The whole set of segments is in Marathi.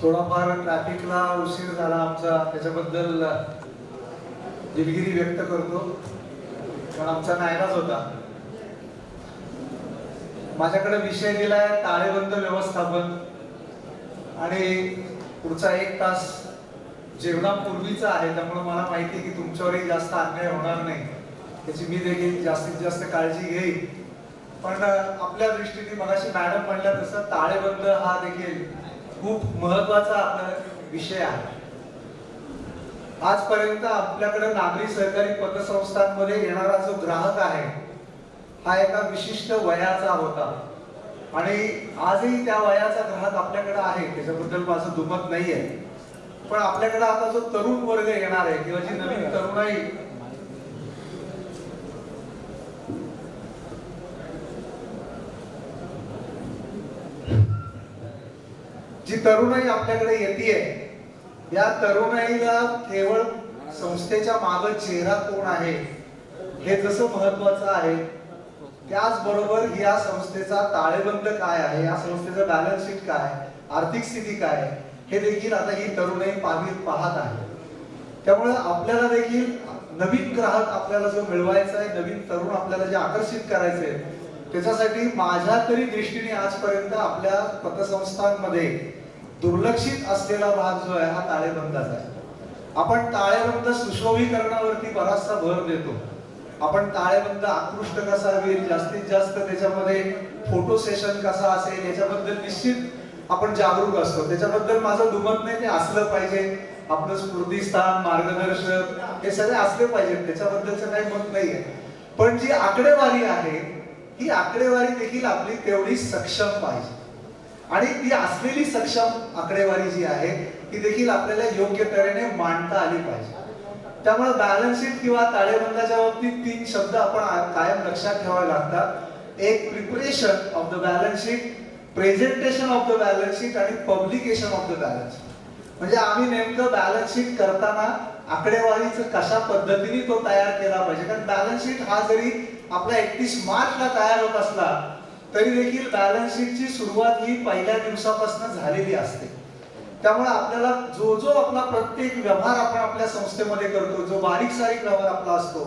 थोडाफार ट्रॅफिकला उशीर झाला आमचा, त्याच्याबद्दल दिलगिरी व्यक्त करतो, कारण आमचा नायराज होता. माझ्याकडे विषय दिलाय ताळेबंद व्यवस्थापन, आणि पुढचा 1 तास जेवणापूर्वीचा आहे, त्यामुळे मला माहिती आहे की तुमच्यावरही जास्त अन्याय होणार नाही, त्याची मी देखील जास्तीत जास्त काळजी घेईन. पण आपल्या दृष्टीने मगाशी मॅडम म्हणल्या तसं ताळेबंद हा देखील खूप महत्वाचा आपला विषय आहे. आजपर्यंत आपल्याकडे नागरी सहकारी पतसंस्थांमध्ये येणारा जो ग्राहक आहे हा एका विशिष्ट वयाचा होता, आणि आजही त्या वयाचा ग्राहक आपल्याकडे आहे, त्याच्याबद्दल माझं दुमत नाहीये. पण आपल्याकडे आता जो तरुण वर्ग येणार आहे किंवा जी नवीन तरुणाई आपल्याकडे येते, या तरुणाईला केवळ संस्थेच्या मागे चेहरा कोण आहे हे जसं महत्वाचं आहे, त्याचबरोबर या संस्थेचा ताळेबंद काय आहे, या संस्थेचं बॅलन्स शीट काय, आर्थिक स्थिती काय, हे देखील आता ही तरुणाई पाहत आहे. त्यामुळे आपल्याला देखील नवीन ग्राहक आपल्याला जो मिळवायचा आहे, नवीन तरुण आपल्याला जे आकर्षित करायचे आहे, त्याच्यासाठी माझ्या तरी दृष्टीने आजपर्यंत आपल्या पतसंस्थांमध्ये दुर्लक्षित असलेला भाग जो आहे हा ताळेबंदाचा आहे. आपण ताळेबंद सुशोभीकरणावरती बराचसा भर देतो. आपण ताळेबंद आकृष्ट कसा होईल, जास्तीत जास्त त्याच्यामध्ये फोटो सेशन कसा असेल याच्याबद्दल निश्चित आपण जागरूक असतो. त्याच्याबद्दल माझं दुमत नाही, ते असलं पाहिजे. आपलं स्फूर्तिस्थान, मार्गदर्शक हे सगळे असले पाहिजेत, त्याच्याबद्दलचं काही मत नाहीये. पण जी आकडेवारी आहे ही आकडेवारी देखील आपली तेवढी सक्षम पाहिजे, आणि ती असलेली सक्षम आकडेवारी जी आहे ती देखील आपल्याला योग्य तऱ्हेने मांडता आली पाहिजे. त्यामुळे बॅलन्स शीट किंवा ताळेबंदाच्या बाबतीत 3 शब्द आपण कायम लक्षात ठेवावे लागतात. एक, preparation of the balance sheet, presentation of the balance sheet आणि publication of the balance sheet. म्हणजे आम्ही नेमकं बॅलन्स शीट करताना आकडेवारीचं कशा पद्धतीने तो तयार केला पाहिजे. कारण बॅलन्स शीट हा जरी आपला 31 मार्चला तयार होत असला तरी देखील बॅलन्स शीटची सुरुवात ही पहिल्या दिवसापासून झालेली असते. त्यामुळे आपल्याला जो जो आपला प्रत्येक व्यवहार आपण आपल्या संस्थेमध्ये करतो, जो बारीक सारीक व्यवहार आपला असतो,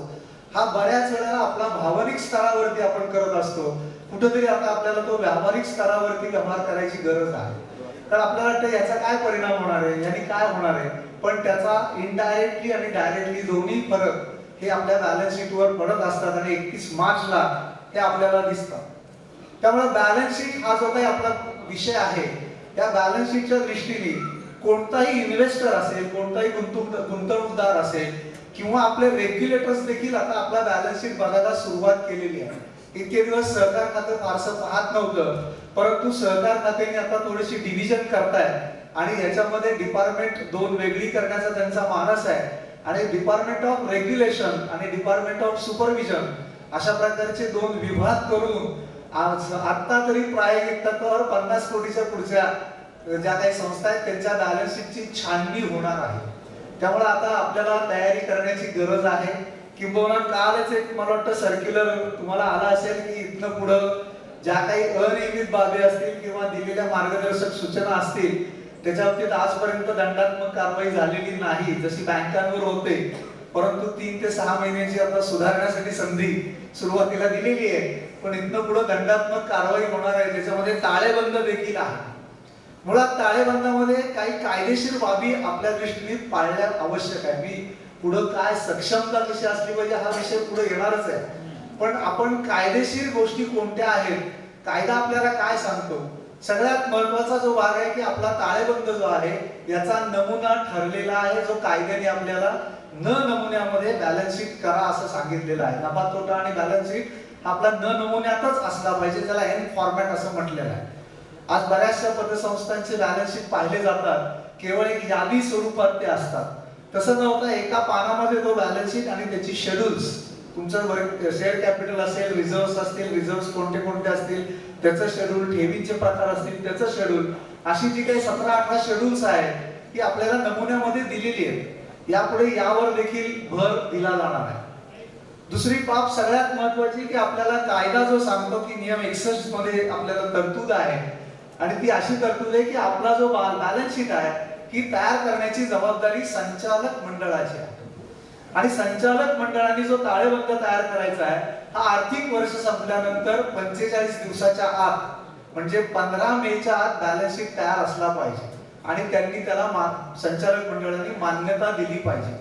हा बऱ्याच वेळेला आपला भावनिक स्तरावरती आपण करत असतो. कुठेतरी आता आपल्याला तो व्यावहारिक स्तरावरती व्यवहार करायची गरज आहे. कारण आपल्याला वाटतं याचा काय परिणाम होणार आहे, याने काय होणार आहे, पण त्याचा इनडायरेक्टली आणि डायरेक्टली दोन्ही फरक हे आपल्या बॅलन्स शीटवर पडत असतात, आणि 31 मार्चला हे आपल्याला दिसतात. त्यामुळे बॅलन्स शीट हा जो काही आपला विषय आहे, या बॅलन्स शीटच्या दृष्टीने कोणताही इन्व्हेस्टर असेल, कोणताही गुंतवणूकदार असेल किंवा आपले रेग्युलेटर्स देखील आता आपला बॅलन्स शीट बघायला सुरुवात केलेली आहे. इतके दिवस सहकार खातं फारसं पाहत नव्हतं, परंतु सहकार खात्याने आता थोडीशी डिव्हिजन करताय, आणि याच्यामध्ये डिपार्टमेंट 2 वेगळी करण्याचा त्यांचा मानस आहे, आणि डिपार्टमेंट ऑफ रेग्युलेशन आणि डिपार्टमेंट ऑफ सुपरविजन अशा प्रकारचे 2 विभाग करून आता तरी प्रायोगिक तत्वावर 50 कोटीच्या पुढच्या ज्या काही संस्था आहेत त्यांच्या बॅलन्स शीटची छाननी होणार आहे. त्यामुळे आता आपल्याला तयारी करण्याची गरज आहे. किंबहुना कालच एक मला वाटतं सर्क्युलर तुम्हाला आला असेल की इथनं पुढं ज्या काही अनियमित बाबी असतील किंवा दिलेल्या मार्गदर्शक सूचना असतील त्याच्या बाबतीत आजपर्यंत दंडात्मक कारवाई झालेली नाही, जशी बँकांवर होते, परंतु 3 ते 6 महिन्याची आता सुधारण्यासाठी संधी सुरुवातीला दिलेली आहे. पण इथनं पुढे दंडात्मक कारवाई होणार आहे, त्याच्यामध्ये ताळेबंद देखील आहे. मुळात ताळेबंदामध्ये काही कायदेशीर बाबी आपल्या दृष्टीने पाळल्या आवश्यक आहे. मी पुढे काय सक्षमता कशी असली पाहिजे हा विषय पुढे येणारच आहे, पण आपण कायदेशीर गोष्टी कोणत्या आहेत, कायदा आपल्याला काय सांगतो, सगळ्यात महत्वाचा जो भाग आहे की आपला ताळेबंद जो आहे याचा नमुना ठरलेला आहे, जो कायद्याने आपल्याला न नमुन्यामध्ये बॅलन्स शीट करा असं सांगितलेलं आहे. नफा तोटा आणि बॅलन्स शीट आपला न नमुन्यातच असला पाहिजे, त्याला एन फॉर्मॅट असं म्हटलेलं आहे. आज बऱ्याचशा पतसंस्थांचे बॅलन्स शीट पाहिले जातात, केवळ एक यादी स्वरूपात ते असतात. तसं नव्हतं, एका पानामध्ये तो बॅलन्स शीट आणि त्याची शेड्यूल्स, तुमचं शेअर कॅपिटल असेल, रिझर्व्ह असतील, रिझर्व्ह कोणते कोणते असतील त्याचं शेड्यूल, ठेवींचे प्रकार असतील त्याचं शेड्यूल, अशी जी काही 17-18 शेड्यूल्स आहेत ती आपल्याला नमुन्यामध्ये दिलेली आहेत. यापुढे यावर देखील भर दिला जाणार आहे. दुसरी बाब सगळ्यात महत्वाची की आपल्याला कायदा जो सांगतो की नियम 61 मध्ये आपल्याला तरतूद आहे आणि ती अशी तरतूद आहे की आपला जो बॅलन्स शीट आहे ही तयार करण्याची जबाबदारी संचालक मंडळाची आहे. आणि संचालक मंडळाने जो ताळेबंद तयार करायचा आहे हा आर्थिक वर्ष संपल्यानंतर 45 दिवसाच्या आत म्हणजे 15 मेच्या आत बॅलन्स शीट तयार असला पाहिजे आणि त्यांनी त्याला संचालक मंडळाने मान्यता दिली पाहिजे.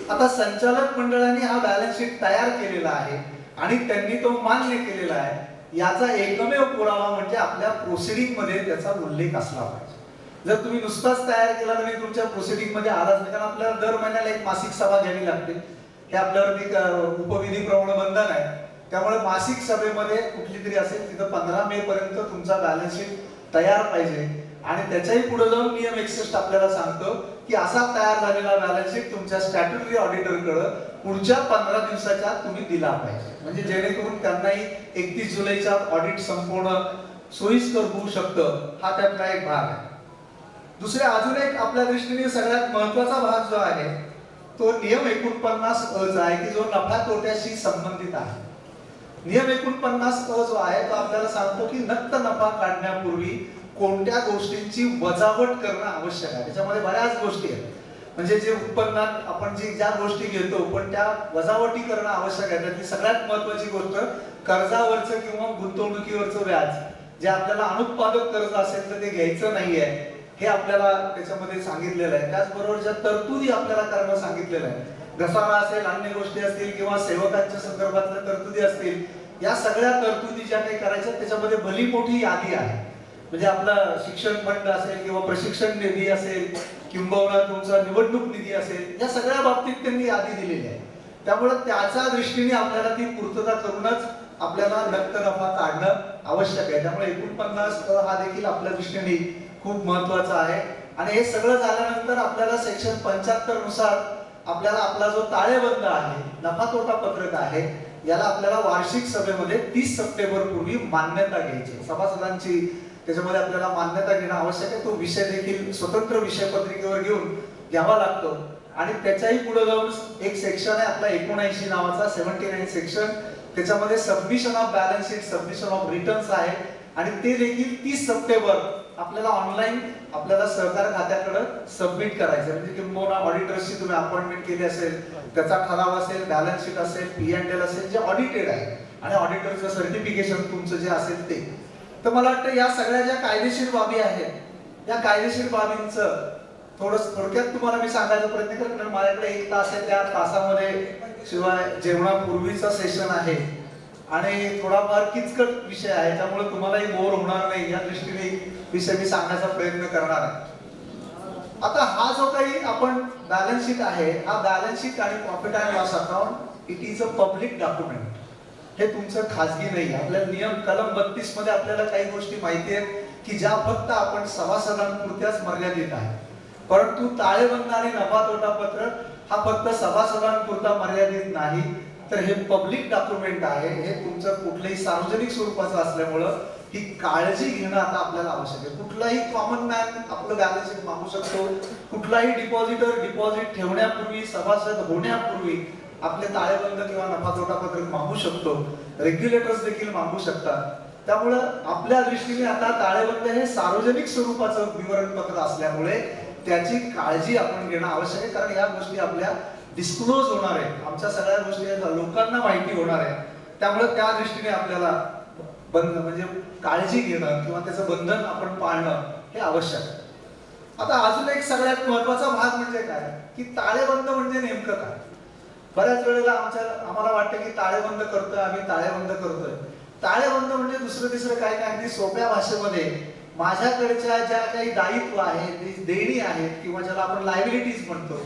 आता संचालक मंडळाने हा बॅलन्स शीट तयार केलेला आहे आणि त्यांनी तो मान्य केलेला आहे याचा एकमेव पुरावा म्हणजे आपल्या प्रोसिडिंग मध्ये त्याचा उल्लेख असला पाहिजे. जर तुम्ही नुसताच तयार केला तरी तुमच्या प्रोसिडिंग मध्ये आलाच नाही, कारण आपल्याला दर महिन्याला एक मासिक सभा घ्यावी लागते. हे आपल्यावरती उपविधी प्रमाण बंधन आहे. त्यामुळे मासिक सभेमध्ये कुठली तरी असेल तिथं 15 मे पर्यंत तुमचा बॅलन्स शीट तयार पाहिजे. आणि त्याच्याही पुढे जाऊन नियम 61 आपल्याला सांगतो की असा तयार झालेला बॅलन्स शीट तुमच्या स्टॅट्युटरी ऑडिटरकडे पुढच्या 15 दिवसाच्या तुम्ही दिला पाहिजे, म्हणजे जेणेकरून त्यांनाही 31 जुलैच्या ऑडिट संपवणं सोयीस्कर होऊ शकतं. हा त्यातला एक भाग आहे. दुसरे अजून एक आपल्या दृष्टीने सगळ्यात महत्वाचा भाग जो आहे तो नियम 49 अ चा आहे की जो नफा तोट्याशी संबंधित आहे. नियम 49 अ जो आहे तो आपल्याला सांगतो की नक्त नफा काढण्यापूर्वी कोणत्या गोष्टींची वजावट करणं आवश्यक आहे. त्याच्यामध्ये बऱ्याच गोष्टी आहेत, म्हणजे जे उत्पन्नात आपण ज्या गोष्टी घेतो पण त्या वजावटी करणं आवश्यक आहे. त्यातली सगळ्यात महत्वाची गोष्ट कर्जावरचं किंवा गुंतवणुकीवरचं व्याज जे आपल्याला अनुत्पादक कर्ज असेल तर ते घ्यायचं नाहीये हे आपल्याला त्याच्यामध्ये सांगितलेलं आहे. त्याचबरोबर ज्या तरतुदी आपल्याला करणं सांगितलेलं आहे, घसारा असेल, अन्य गोष्टी असतील किंवा सेवकांच्या संदर्भातल्या तरतुदी असतील, या सगळ्या तरतुदी ज्या काही करायच्या त्याच्यामध्ये भली मोठी यादी आहे. म्हणजे आपला शिक्षण फंड असेल किंवा प्रशिक्षण निधी असेल किंबहुना तुमचा निवडणूक निधी असेल, या सगळ्या बाबतीत त्यांनी यादी दिलेली आहे. त्यामुळे त्याच्या दृष्टीने आपल्याला ती पूर्तता करूनच आपल्याला नक्त नफा काढणं आवश्यक आहे. त्यामुळे 49 हा देखील आपल्या दृष्टीने खूप महत्वाचा आहे. आणि हे सगळं झाल्यानंतर आपल्याला सेक्शन 75 नुसार आपल्याला आपला जो ताळेबंद आहे, नफा तोटा पत्रक आहे, याला आपल्याला वार्षिक सभेमध्ये 30 सप्टेंबर पूर्वी मान्यता घ्यायची. सभासदांची त्याच्यामध्ये आपल्याला मान्यता घेणं आवश्यक आहे. तो विषय देखील स्वतंत्र विषय पत्रिकेवर घेऊन घ्यावा लागतो. आणि त्याच्याही पुढे जाऊन एक सेक्शन आहे आपला 79 नावाचा 79 सेक्शन, त्याच्यामध्ये submission of balance sheet, submission of returns आहे. आणि ते देखील 30 सप्टेंबर आपल्याला ऑनलाईन आपल्याला सहकार खात्याकडे सबमिट करायचं. म्हणजे किंवा ऑडिटर्सची तुम्ही अपॉइंटमेंट केली असेल, त्याचा ठराव असेल, बॅलन्स शीट असेल, P&L असेल, जे ऑडिटेड आहे आणि ऑडिटरचं सर्टिफिकेशन तुमचं जे असेल ते. तर मला वाटतं या सगळ्या ज्या कायदेशीर बाबी आहेत या कायदेशीर बाबींचं थोडक्यात तुम्हाला मी सांगायचा प्रयत्न करेन. कारण माझ्याकडे 1 तास आहे, त्या तासामध्ये शिवाय जेवणापूर्वीचा सेशन आहे आणि थोडाफार किचकट विषय आहे, त्यामुळे तुम्हालाही बोर होणार नाही या दृष्टीने विषय मी सांगण्याचा प्रयत्न करणार आहे. आता हा जो काही आपण बॅलन्स शीट आहे, हा बॅलन्स शीट आणि profit and loss account it is a public document. हे तुमचं खाजगी नाही. आपल्या नियम कलम 32 मध्ये आपल्याला काही गोष्टी माहिती आहेत की ज्या फक्त आपण सभासदांपुरत्याच मर्यादित आहे. परंतु ताळेबंद आणि नफा तोटा पत्रक हा फक्त सभासदांपुरता मर्यादित नाही, तर हे पब्लिक डॉक्युमेंट आहे. हे तुमचं कुठल्याही सार्वजनिक स्वरूपाचं असल्यामुळं ही काळजी घेणं आता आपल्याला आवश्यक आहे. कुठलाही कॉमन मॅन आपलं बॅलन्स शीट मागू शकतो. कुठलाही डिपॉझिटर डिपॉझिट ठेवण्यापूर्वी, सभासद होण्यापूर्वी आपले ताळेबंद किंवा नफा तोटा पत्रक मागू शकतो. रेग्युलेटर्स देखील मागू शकतात. त्यामुळं आपल्या दृष्टीने आता ताळेबंद हे सार्वजनिक स्वरूपाचं विवरणपत्र असल्यामुळे त्याची काळजी आपण घेणं आवश्यक आहे. कारण या गोष्टी आपल्या डिस्क्लोज होणार आहे, आमच्या सगळ्या गोष्टी लोकांना माहिती होणार आहे. त्यामुळे त्या दृष्टीने आपल्याला म्हणजे काळजी घेणं किंवा त्याचं बंधन आपण पाळणं हे आवश्यक आहे. आता अजून एक सगळ्यात महत्वाचा भाग म्हणजे काय की ताळेबंद म्हणजे नेमकं काय. बऱ्याच वेळेला आम्हाला वाटतं की ताळेबंद करतोय आम्ही, ताळेबंद करतोय. ताळेबंद म्हणजे दुसरं तिसरं काय नाही, अगदी सोप्या भाषेमध्ये माझ्याकडच्या ज्या काही दायित्व आहेत, देणी आहेत किंवा ज्याला आपण लायबिलिटीज म्हणतो,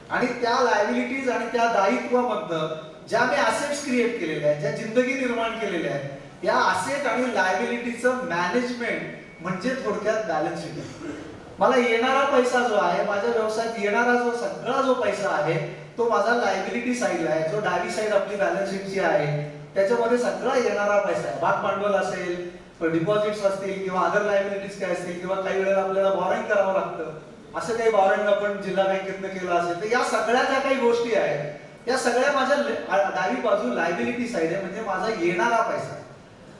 आणि त्या लायबिलिटीज आणि त्या दायित्वामधनं ज्या मी असेट्स क्रिएट केलेल्या आहेत, ज्या जिंदगी निर्माण केलेल्या आहेत, या असेट आणि लायबिलिटीचं मॅनेजमेंट म्हणजे थोडक्यात बॅलन्स शीट. मला येणारा पैसा जो आहे, माझ्या व्यवसायात येणारा जो सगळा जो पैसा आहे तो माझा लायबिलिटी साईडला आहे. जो डावी साईड आपली बॅलन्स शीटची आहे त्याच्यामध्ये सगळा येणारा पैसा आहे. भाग भांडवल असेल, डिपॉझिट्स असतील किंवा अदर लायबिलिटीज काय असतील किंवा काही वेळेला आपल्याला बॉरोइंग करावं लागतं, असं काही बॉरोइंग आपण जिल्हा बँकेतनं केलं असेल, तर या सगळ्या ज्या काही गोष्टी आहेत या सगळ्या माझ्या डावी बाजू लायबिलिटी साईड आहे, म्हणजे माझा येणारा पैसा.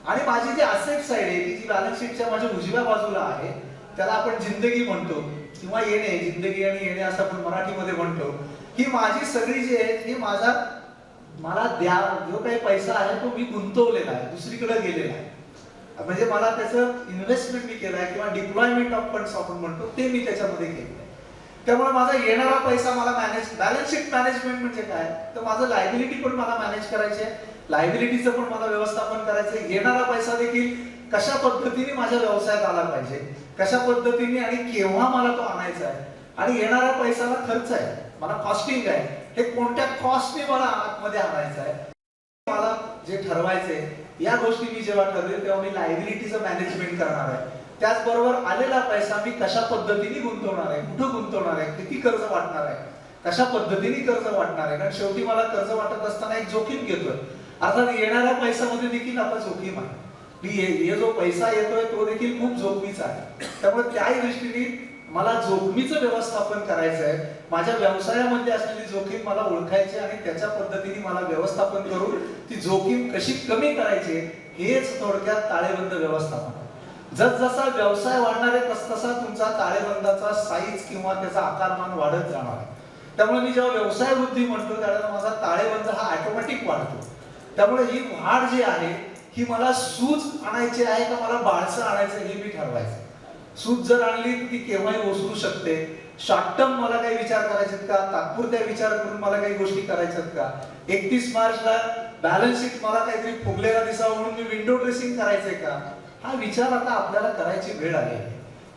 आणि माझी जी असेट साईड आहे ती जी बॅलन्स शीटच्या माझ्या उजव्या बाजूला आहे, त्याला आपण जिंदगी म्हणतो किंवा येणे, जिंदगी आणि येणे असं आपण मराठीमध्ये म्हणतो. ही माझी सगळी जी आहे ही मला जो काही पैसा आहे तो मी गुंतवलेला आहे, दुसरीकडे गेलेला आहे. म्हणजे मला त्याचं इन्व्हेस्टमेंट मी केलं आहे किंवा डिप्लॉयमेंट ऑफ फंड्स आपण म्हणतो ते मी त्याच्यामध्ये केलं. त्यामुळे माझा येणारा पैसा मला बॅलन्स शीट मॅनेजमेंट म्हणजे काय, तर माझं लायबिलिटी पण मला मॅनेज करायचे, लायबिलिटीचं पण मला व्यवस्थापन करायचं. येणारा पैसा देखील कशा पद्धतीने माझ्या व्यवसायात आला पाहिजे, कशा पद्धतीने आणि केव्हा मला तो आणायचा आहे, आणि येणारा पैशाला खर्च आहे, मला कॉस्टिंग आहे, हे कोणत्या कॉस्टने मला आतमध्ये आणायचं आहे, मला जे ठरवायचंय. या गोष्टी मी जेव्हा ठरवेल तेव्हा मी लायबिलिटीचं मॅनेजमेंट करणार आहे. त्याचबरोबर आलेला पैसा मी कशा पद्धतीने गुंतवणार आहे, कुठं गुंतवणार आहे, किती कर्ज वाटणार आहे, कशा पद्धतीने कर्ज वाटणार आहे. कारण शेवटी मला कर्ज वाटत असताना एक जोखीम घेतोय, अर्थात येणाऱ्या पैशामध्ये देखील आता जोखीम आहे. हे जो पैसा येतोय तो देखील खूप जोखमीचा आहे. त्यामुळे त्याही दृष्टीने मला जोखमीचं व्यवस्थापन करायचं आहे. माझ्या व्यवसायामध्ये असलेली जोखीम मला ओळखायची आणि त्याच्या पद्धतीने मला व्यवस्थापन करून ती जोखीम कशी कमी करायची, हेच थोडक्यात ताळेबंद व्यवस्थापन. जसजसा व्यवसाय वाढणार आहे तसतसा तुमचा ताळेबंदाचा साईज किंवा त्याचा आकारमान वाढत जाणार आहे. त्यामुळे मी जेव्हा व्यवसाय वृद्धी म्हणतो त्यावेळेला माझा ताळेबंद हा ऑटोमॅटिक वाढतो. त्यामुळे ही वाढ जी आहे ही मला सूज आणायची आहे का मला बाळसं आणायचं हे मी ठरवायचं. सूज जर आणली ती केव्हाही ओसरू शकते. शॉर्ट टर्म मला काही विचार करायचे का, तात्पुरत्या विचार करून मला काही गोष्टी करायच्यात का, 31 मार्चला बॅलन्स शीट मला काहीतरी फुगलेला दिसावं म्हणून मी विंडो ड्रेसिंग करायचंय का, हा विचार आता आपल्याला करायची वेळ आली आहे.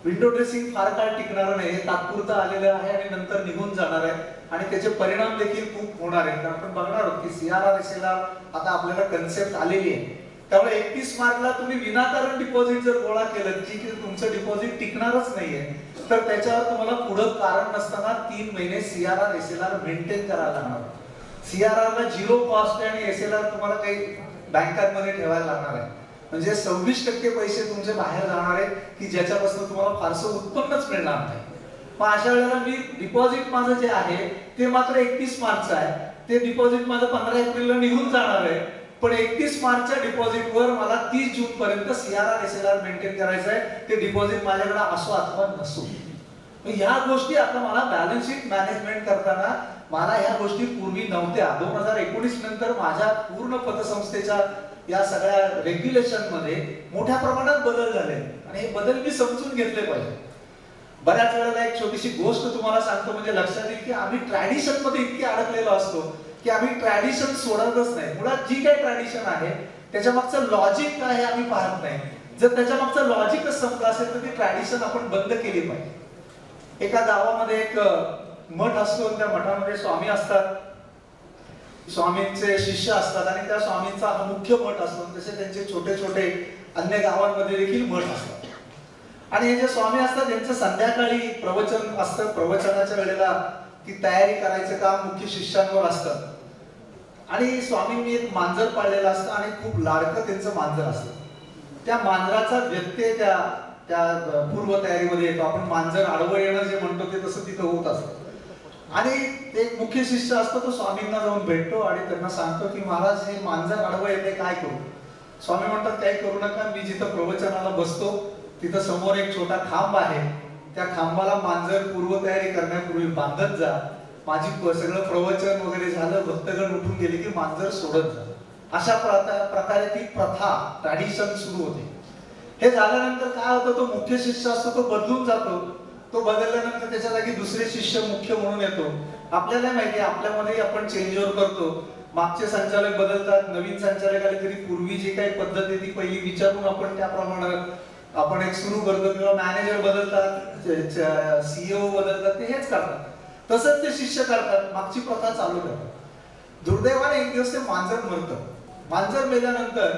विंडो ड्रेसिंग फार काळ टिकणार नाही, तात्पुरतं आलेलं आहे आणि नंतर निघून जाणार आहे आणि त्याचे परिणाम देखील खूप होणार आहेत. आपण बघणार आहोत की CRR SLR आता आपल्याला कन्सेप्ट आलेली आहे. त्यामुळे 31 मार्चला तुम्ही विनाकारण डिपॉझिट जर गोळा केलं जी की तुमचं डिपॉझिट टिकणारच नाहीये, तर त्याच्यावर तुम्हाला पुढं कारण नसताना 3 महिने CRR SLR मेंटेन करायला लागणार. CRR ला 0 कॉस्ट आहे आणि SLR तुम्हाला काही बँकांमध्ये ठेवायला लागणार आहे. म्हणजे 26% पैसे तुमचे बाहेर जाणार आहेत की ज्याच्यापासून तुम्हाला फारसं उत्पन्नच मिळणार नाही. मग अशा वेळेला मी डिपॉझिट माझं जे आहे ते मात्र 31 मार्चचं आहे, ते डिपॉझिट माझं 15 एप्रिलला निघून जाणार आहे. पण 31 मार्चच्या डिपॉझिटवर मला 30 जून पर्यंत CRR SLR मेंटेन करायचं आहे. ते डिपॉझिट माझ्याकडे असो अथवा नसो. ह्या गोष्टी आता मला बॅलन्स शीट मॅनेजमेंट करताना मला ह्या गोष्टी पूर्वी नव्हत्या. 2019 नंतर माझ्या पूर्ण पतसंस्थेच्या या सगळ्या रेग्युलेशन मध्ये मोठ्या प्रमाणात बदल झाले आणि हे बदल मी समजून घेतले पाहिजे. बऱ्याच वेळेला एक छोटीशी गोष्ट तुम्हाला सांगतो म्हणजे लक्षात येईल की आम्ही ट्रॅडिशन मध्ये इतके अडकलेलो असतो की आम्ही ट्रॅडिशन सोडतच नाही. मुळात जी काही ट्रॅडिशन आहे त्याच्या मागचं लॉजिक काय हे आम्ही पाहत नाही. जर त्याच्या मागचं लॉजिकच संपलं असेल तर ती ट्रॅडिशन आपण बंद केली पाहिजे. एका गावामध्ये एक मठ असतो, त्या मठामध्ये स्वामी असतात, स्वामींचे शिष्य असतात आणि त्या स्वामींचा हा मुख्य मठ असतो. तसे त्यांचे छोटे छोटे अन्य गावांमध्ये देखील मठ असतात. आणि हे जे स्वामी असतात त्यांचं संध्याकाळी प्रवचन असतं. प्रवचनाच्या वेळेला ती तयारी करायचं काम मुख्य शिष्यांवर असतं. आणि स्वामींनी एक मांजर पाळलेलं असतं आणि खूप लाडकं त्यांचं मांजर असतं. त्या मांजराचा व्यत्यय त्या पूर्व तयारीमध्ये येतो. आपण मांजर आडवं येणं जे म्हणतो ते तसं तिथं होत असतं. आणि एक मुख्य शिष्य असतो तो स्वामींना जाऊन भेटतो आणि त्यांना सांगतो की महाराज हे मांजर आडवं येते, काय करू. स्वामी म्हणतात काही करू नका, मी जिथं प्रवचनाला बसतो तिथं समोर एक छोटा खांब आहे, त्या खांबाला मांजर पूर्वतयारी करण्यापूर्वी बांधत जा. माझी सगळं प्रवचन वगैरे झालं, भक्तगण उठून गेले की मांजर सोडत जा. अशा प्रकारे ती प्रथा ट्रॅडिशन सुरू होते. हे झाल्यानंतर काय होतं, तो मुख्य शिष्य असतो तो बदलून जातो. तो बदलल्यानंतर त्याच्या जागी दुसरे शिष्य मुख्य म्हणून येतो. आपल्याला माहिती आहे आपल्यामध्ये आपण चेंज ओव्हर करतो. मागचे संचालक बदलतात, नवीन संचालक आले तरी पूर्वी जी काही पद्धत आहे ती पहिली विचारून आपण त्याप्रमाणे आपण एक सुरू करतो. किंवा मॅनेजर बदलतात, CEO बदलतात, ते हेच करतात. तसंच ते शिष्य करतात, मागची प्रथा चालू करतात. दुर्दैवाने एक दिवस ते मांजर मरतं. मांजर मेल्यानंतर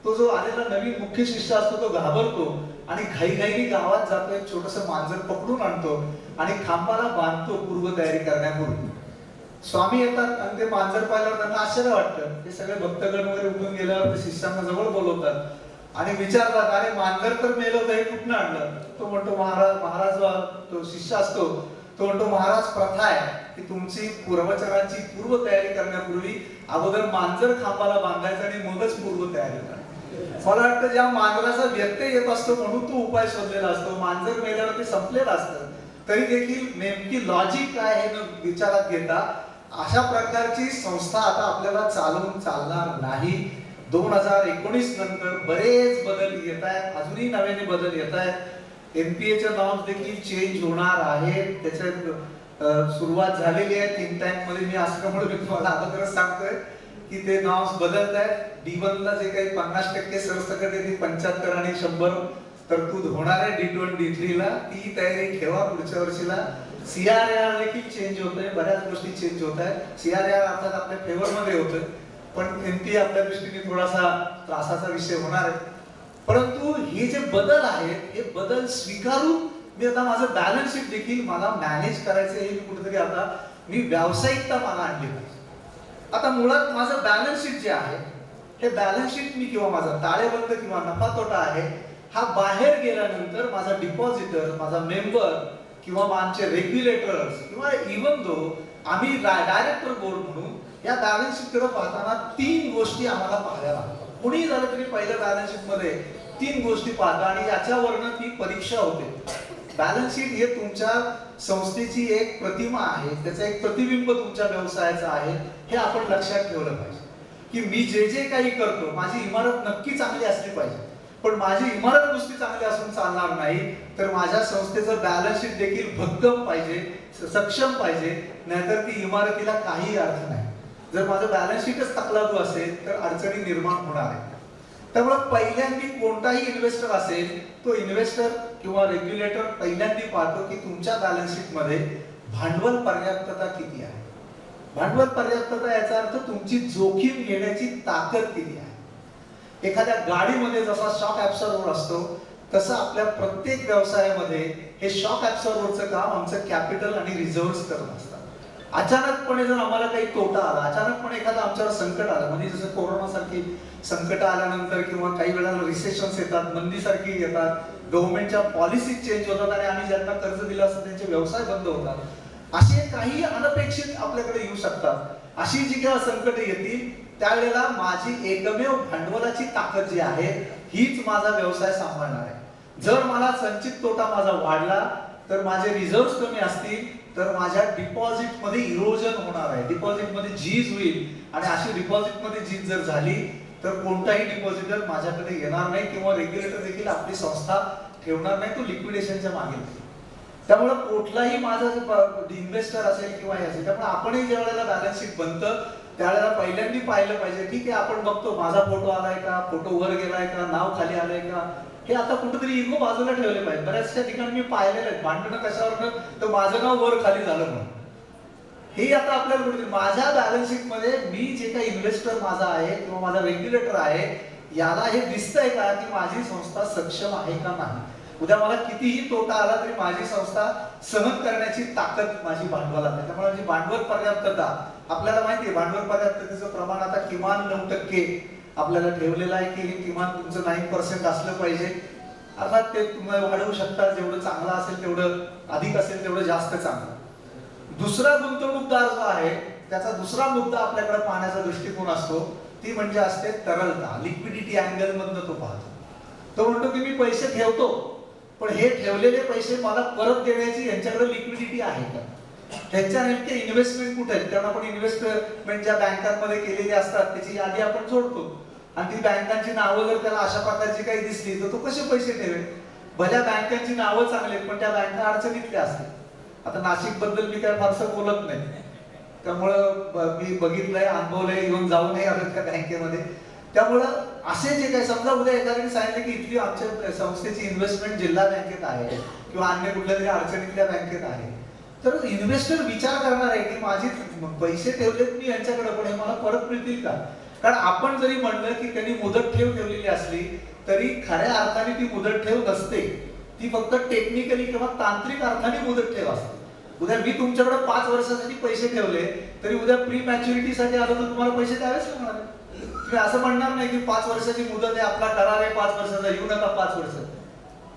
तो जो आलेला नवीन मुख्य शिष्य असतो तो घाबरतो आणि घाईघाईने गावात जातो, एक छोटंसं मांजर पकडून आणतो आणि खांबाला बांधतो पूर्वतयारी करण्यापूर्वी. स्वामी येतात आणि ते मांजर पाहिल्यावर त्यांना आश्चर्य वाटतं. ते सगळे भक्तगण वगैरे उठून गेल्यावर ते शिष्यांना जवळ बोलवतात आणि विचारतात, अरे मांजर तर मेलं होतं, हे कुठनं आणलं. तो म्हणतो महाराज तो शिष्य असतो तो म्हणतो महाराज प्रथा आहे की तुमची प्रवचनाची पूर्व तयारी करण्यापूर्वी अगोदर मांजर खांबाला बांधायचं आणि मगच पूर्व तयारी करा. मला वाटतं ज्या मांजराचा व्यत्यय येत असतो म्हणून तो उपाय शोधलेला असतो, मांजर मेल्यावर ते संपलेलं असतं. तरी देखील नेमकी लॉजिक काय हे विचारात घेता अशा प्रकारची संस्था आता आपल्याला चालवून चालणार नाही. 2019 नंतर बरेच बदल येत आहेत, अजूनही नव्याने बदल येत आहेत. एनपीएच्या नॉर्म्स देखील चेंज होणार आहेत, त्याच्यात सुरुवात झालेली आहे. थिंक टँक मध्ये मी असल्यामुळे मी तुम्हाला अगोदरच सांगतोय की ते नॉर्म्स बदलत आहेत. D1 ला जे काही 50% सरसकट आहे ती 75 आणि 100 तरतूद होणार आहे. D2 D3 ला ती तयारी ठेवा पुढच्या वर्षीला. CRAR देखील चेंज होतोय, बऱ्याच गोष्टी चेंज होत आहेत. CRAR अर्थात आपल्या फेवर मध्ये होतोय, पण एनपी आपल्या दृष्टीने थोडासा त्रासाचा विषय होणार आहे. परंतु हे जे बदल आहेत हे बदल स्वीकारून मी आता माझं बॅलन्स शीट देखील मला मॅनेज करायचं हे मी कुठेतरी आता मी व्यावसायिकता मला आणली पाहिजे. आता मुळात माझं बॅलन्स शीट जे आहे हे बॅलन्स शीट मी किंवा माझा ताळेबंद किंवा नफा तोटा आहे हा बाहेर गेल्यानंतर माझा डिपॉझिटर, माझा मेंबर किंवा आमचे रेग्युलेटर्स किंवा इव्हन दो आम्ही डायरेक्टर बोर्ड म्हणून या बॅलन्स शीट कडे पाहताना 3 गोष्टी आम्हाला पाहायला लागतात. कुणी झालं तरी पहिल्या बॅलन्स शीट मध्ये 3 गोष्टी पाहता आणि याच्यावरनं ती परीक्षा होते. बॅलन्स शीट हे तुमच्या संस्थेची एक प्रतिमा आहे, त्याचं एक प्रतिबिंब तुमच्या व्यवसायाचं आहे. हे आपण लक्षात ठेवलं पाहिजे की मी जे जे काही करतो माझी इमारत नक्की चांगली असली पाहिजे, पण माझी इमारत नुसती चांगली असून चालणार नाही, तर माझ्या संस्थेचं बॅलन्स शीट देखील भक्कम पाहिजे, सक्षम पाहिजे, नाहीतर ती इमारतीला काही अर्थ नाही. जर माझं बॅलन्स शीटच तकलादू असेल तर अडचणी निर्माण होणार आहे. त्यामुळे पहिल्यांदा कोणताही इन्व्हेस्टर असेल तो इन्व्हेस्टर किंवा रेग्युलेटर पहिल्यांदा पाहतो की तुमच्या बॅलन्स शीट मध्ये भांडवल पर्याप्तता किती आहे. भांडवल पर्याप्तता याचा अर्थ तुमची जोखीम घेण्याची ताकद किती आहे. एखाद्या गाडीमध्ये जसा शॉक ऍब्सॉर्बर असतो तसं आपल्या प्रत्येक व्यवसायामध्ये हे शॉक ऍब्सॉर्बरचं काम आमचं कॅपिटल आणि रिझर्व्हज करणं असतं. अचानकपणे जर आम्हाला काही तोटा आला, अचानकपणे एखादं आमच्यावर संकट आलं, म्हणजे जसं कोरोना सारखी संकट आल्यानंतर किंवा काही वेळेला रिसेशन्स येतात, मंदी सारखी येतात, गव्हर्नमेंटच्या पॉलिसी चेंज होतात आणि आम्ही ज्यांना कर्ज दिलं असतं त्यांचे व्यवसाय बंद होतात, असे काही अनपेक्षित आपल्याकडे येऊ शकतात. अशी जी काही संकट येतील त्यावेळेला माझी एकमेव भांडवलाची ताकद जी आहे हीच माझा व्यवसाय सांभाळणार आहे. जर मला संचित तोटा माझा वाढला तर माझे रिझर्व्ह कमी असतील तर माझ्या डिपॉझिट मध्ये इरोजन होणार आहे, डिपॉझिट मध्ये झीज होईल आणि अशी डिपॉझिट मध्ये झीज जर झाली तर कोणताही डिपॉझिटर माझ्याकडे येणार नाही किंवा रेग्युलेटर देखील आपली संस्था ठेवणार नाही, तो लिक्विडेशनच्या मागे. त्यामुळे कुठलाही माझा इन्व्हेस्टर असेल किंवा हे असेल, त्यामुळे आपणही ज्या वेळेला बॅलन्स शीट बनतं त्यावेळेला पहिल्यांदा पाहिलं पाहिजे, ठीक आहे आपण बघतो माझा फोटो आलाय का, फोटो वर गेलाय का, नाव खाली आलंय का, हे आता कुठेतरी इगो बाजूला ठेवले पाहिजे. बऱ्याचशा ठिकाणी मी पाहिलेलं आहे भांडणं कशावर तर माझं नाव वर खाली झालं म्हणून. हे आता आपल्याला कुठेतरी माझ्या बॅलन्स शीट मध्ये मी जे काही इन्व्हेस्टर माझा आहे किंवा माझा रेग्युलेटर आहे याला हे दिसतंय का की माझी संस्था सक्षम आहे का नाही. उद्या मला कितीही तोटा आला तरी माझी संस्था सहन करण्याची ताकद माझी भांडवलात आहे. त्यामुळे माझी भांडवल पर्याप्तता, आपल्याला माहिती आहे भांडवल पर्याप्ततेचं प्रमाण आता किमान 9% आपल्याला ठेवलेलं आहे की किमान तुमचं 9% असलं पाहिजे. अर्थात ते तुम्ही वाढवू शकता, जेवढं चांगलं असेल तेवढं, अधिक असेल तेवढं जास्त चांगलं. दुसरा गुंतवणूकदार जो आहे त्याचा दुसरा मुद्दा आपल्याकडे पाहण्याचा दृष्टिकोन असतो, ती म्हणजे असते तरलता. लिक्विडिटी अँगल मधनं तो पाहतो. तो म्हणतो की मी पैसे ठेवतो पण हे ठेवलेले पैसे मला परत देण्याची यांच्याकडे लिक्विडिटी आहे का, ह्याच्या नेमके इन्व्हेस्टमेंट कुठे आहेत. कारण आपण इन्व्हेस्टमेंट ज्या बँकांमध्ये केलेली असतात त्याची यादी आपण जोडतो आणि ती बँकांची नावं जर त्याला अशा प्रकारची काही दिसली तर तो कसे पैसे ठेवेल. भल्या बँकांची नावं चांगली पण त्या बँका अडचणीतल्या असतात. आता नाशिक बद्दल मी काय फारसं बोलत नाही, त्यामुळं मी बघितलंय, अनुभवलंय, येऊन जाऊ नये आलं त्या बँकेमध्ये. त्यामुळं असे जे काही समजा उद्या एखाद्याने सांगितलं की इथली आमच्या संस्थेची इन्व्हेस्टमेंट जिल्हा बँकेत आहे किंवा अन्य कुठल्या तरी अडचणीतल्या बँकेत आहे, तर इन्व्हेस्टर विचार करणार आहे की माझे पैसे ठेवलेत मी यांच्याकडे पण हे मला परत मिळतील का. कारण आपण जरी म्हणलं की त्यांनी मुदत ठेव ठेवलेली असली तरी खऱ्या अर्थाने ती मुदत ठेव नसते, ती फक्त टेक्निकली किंवा तांत्रिक अर्थाने मुदत ठेव असते. उद्या मी तुमच्याकडे 5 वर्षासाठी पैसे ठेवले तरी उद्या प्री मॅच्युरिटी साठी आलो तर तुम्हाला पैसे द्यावेच लागणार. तुम्ही असं म्हणणार नाही की 5 वर्षाची मुदत आहे, आपला करार आहे 5 वर्षाचा, येऊ नका 5 वर्ष.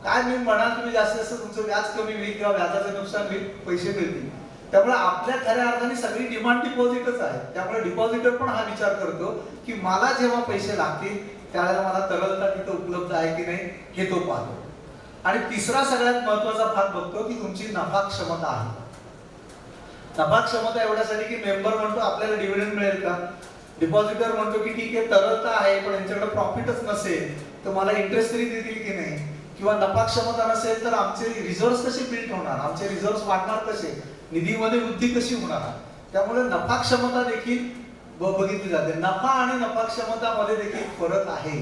काय मी म्हणाल तुम्ही जास्त जास्त तुमचं व्याज कमी होईल किंवा व्याजाचं नुकसान होईल, पैसे मिळतील. त्यामुळे आपल्या खऱ्या अर्थाने सगळी डिमांड डिपॉझिटच आहे. त्यामुळे डिपॉझिटर पण हा विचार करतो की मला जेव्हा पैसे लागतील त्यावेळेला मला तरलता तिथं उपलब्ध आहे की नाही हे तो पाहतो. आणि तिसरा सगळ्यात महत्वाचा भाग बघतो की तुमची नफा क्षमता आहे. नफा क्षमता एवढ्यासाठी की मेंबर म्हणतो आपल्याला डिव्हिडंड मिळेल का, डिपॉझिटर म्हणतो की ठीक आहे तरलता आहे पण यांच्याकडे प्रॉफिटच नसेल तर मला इंटरेस्ट तरी देतील की नाही, किंवा नफा क्षमता नसेल तर आमचे रिझर्व्ह कसे बिल्ड होणार, आमचे रिझर्व्ह वाढणार कसे, निधीमध्ये वृद्धी कशी होणार. त्यामुळे नफा क्षमता देखील बघितली जाते. नफा आणि नफा क्षमतामध्ये देखील फरक आहे.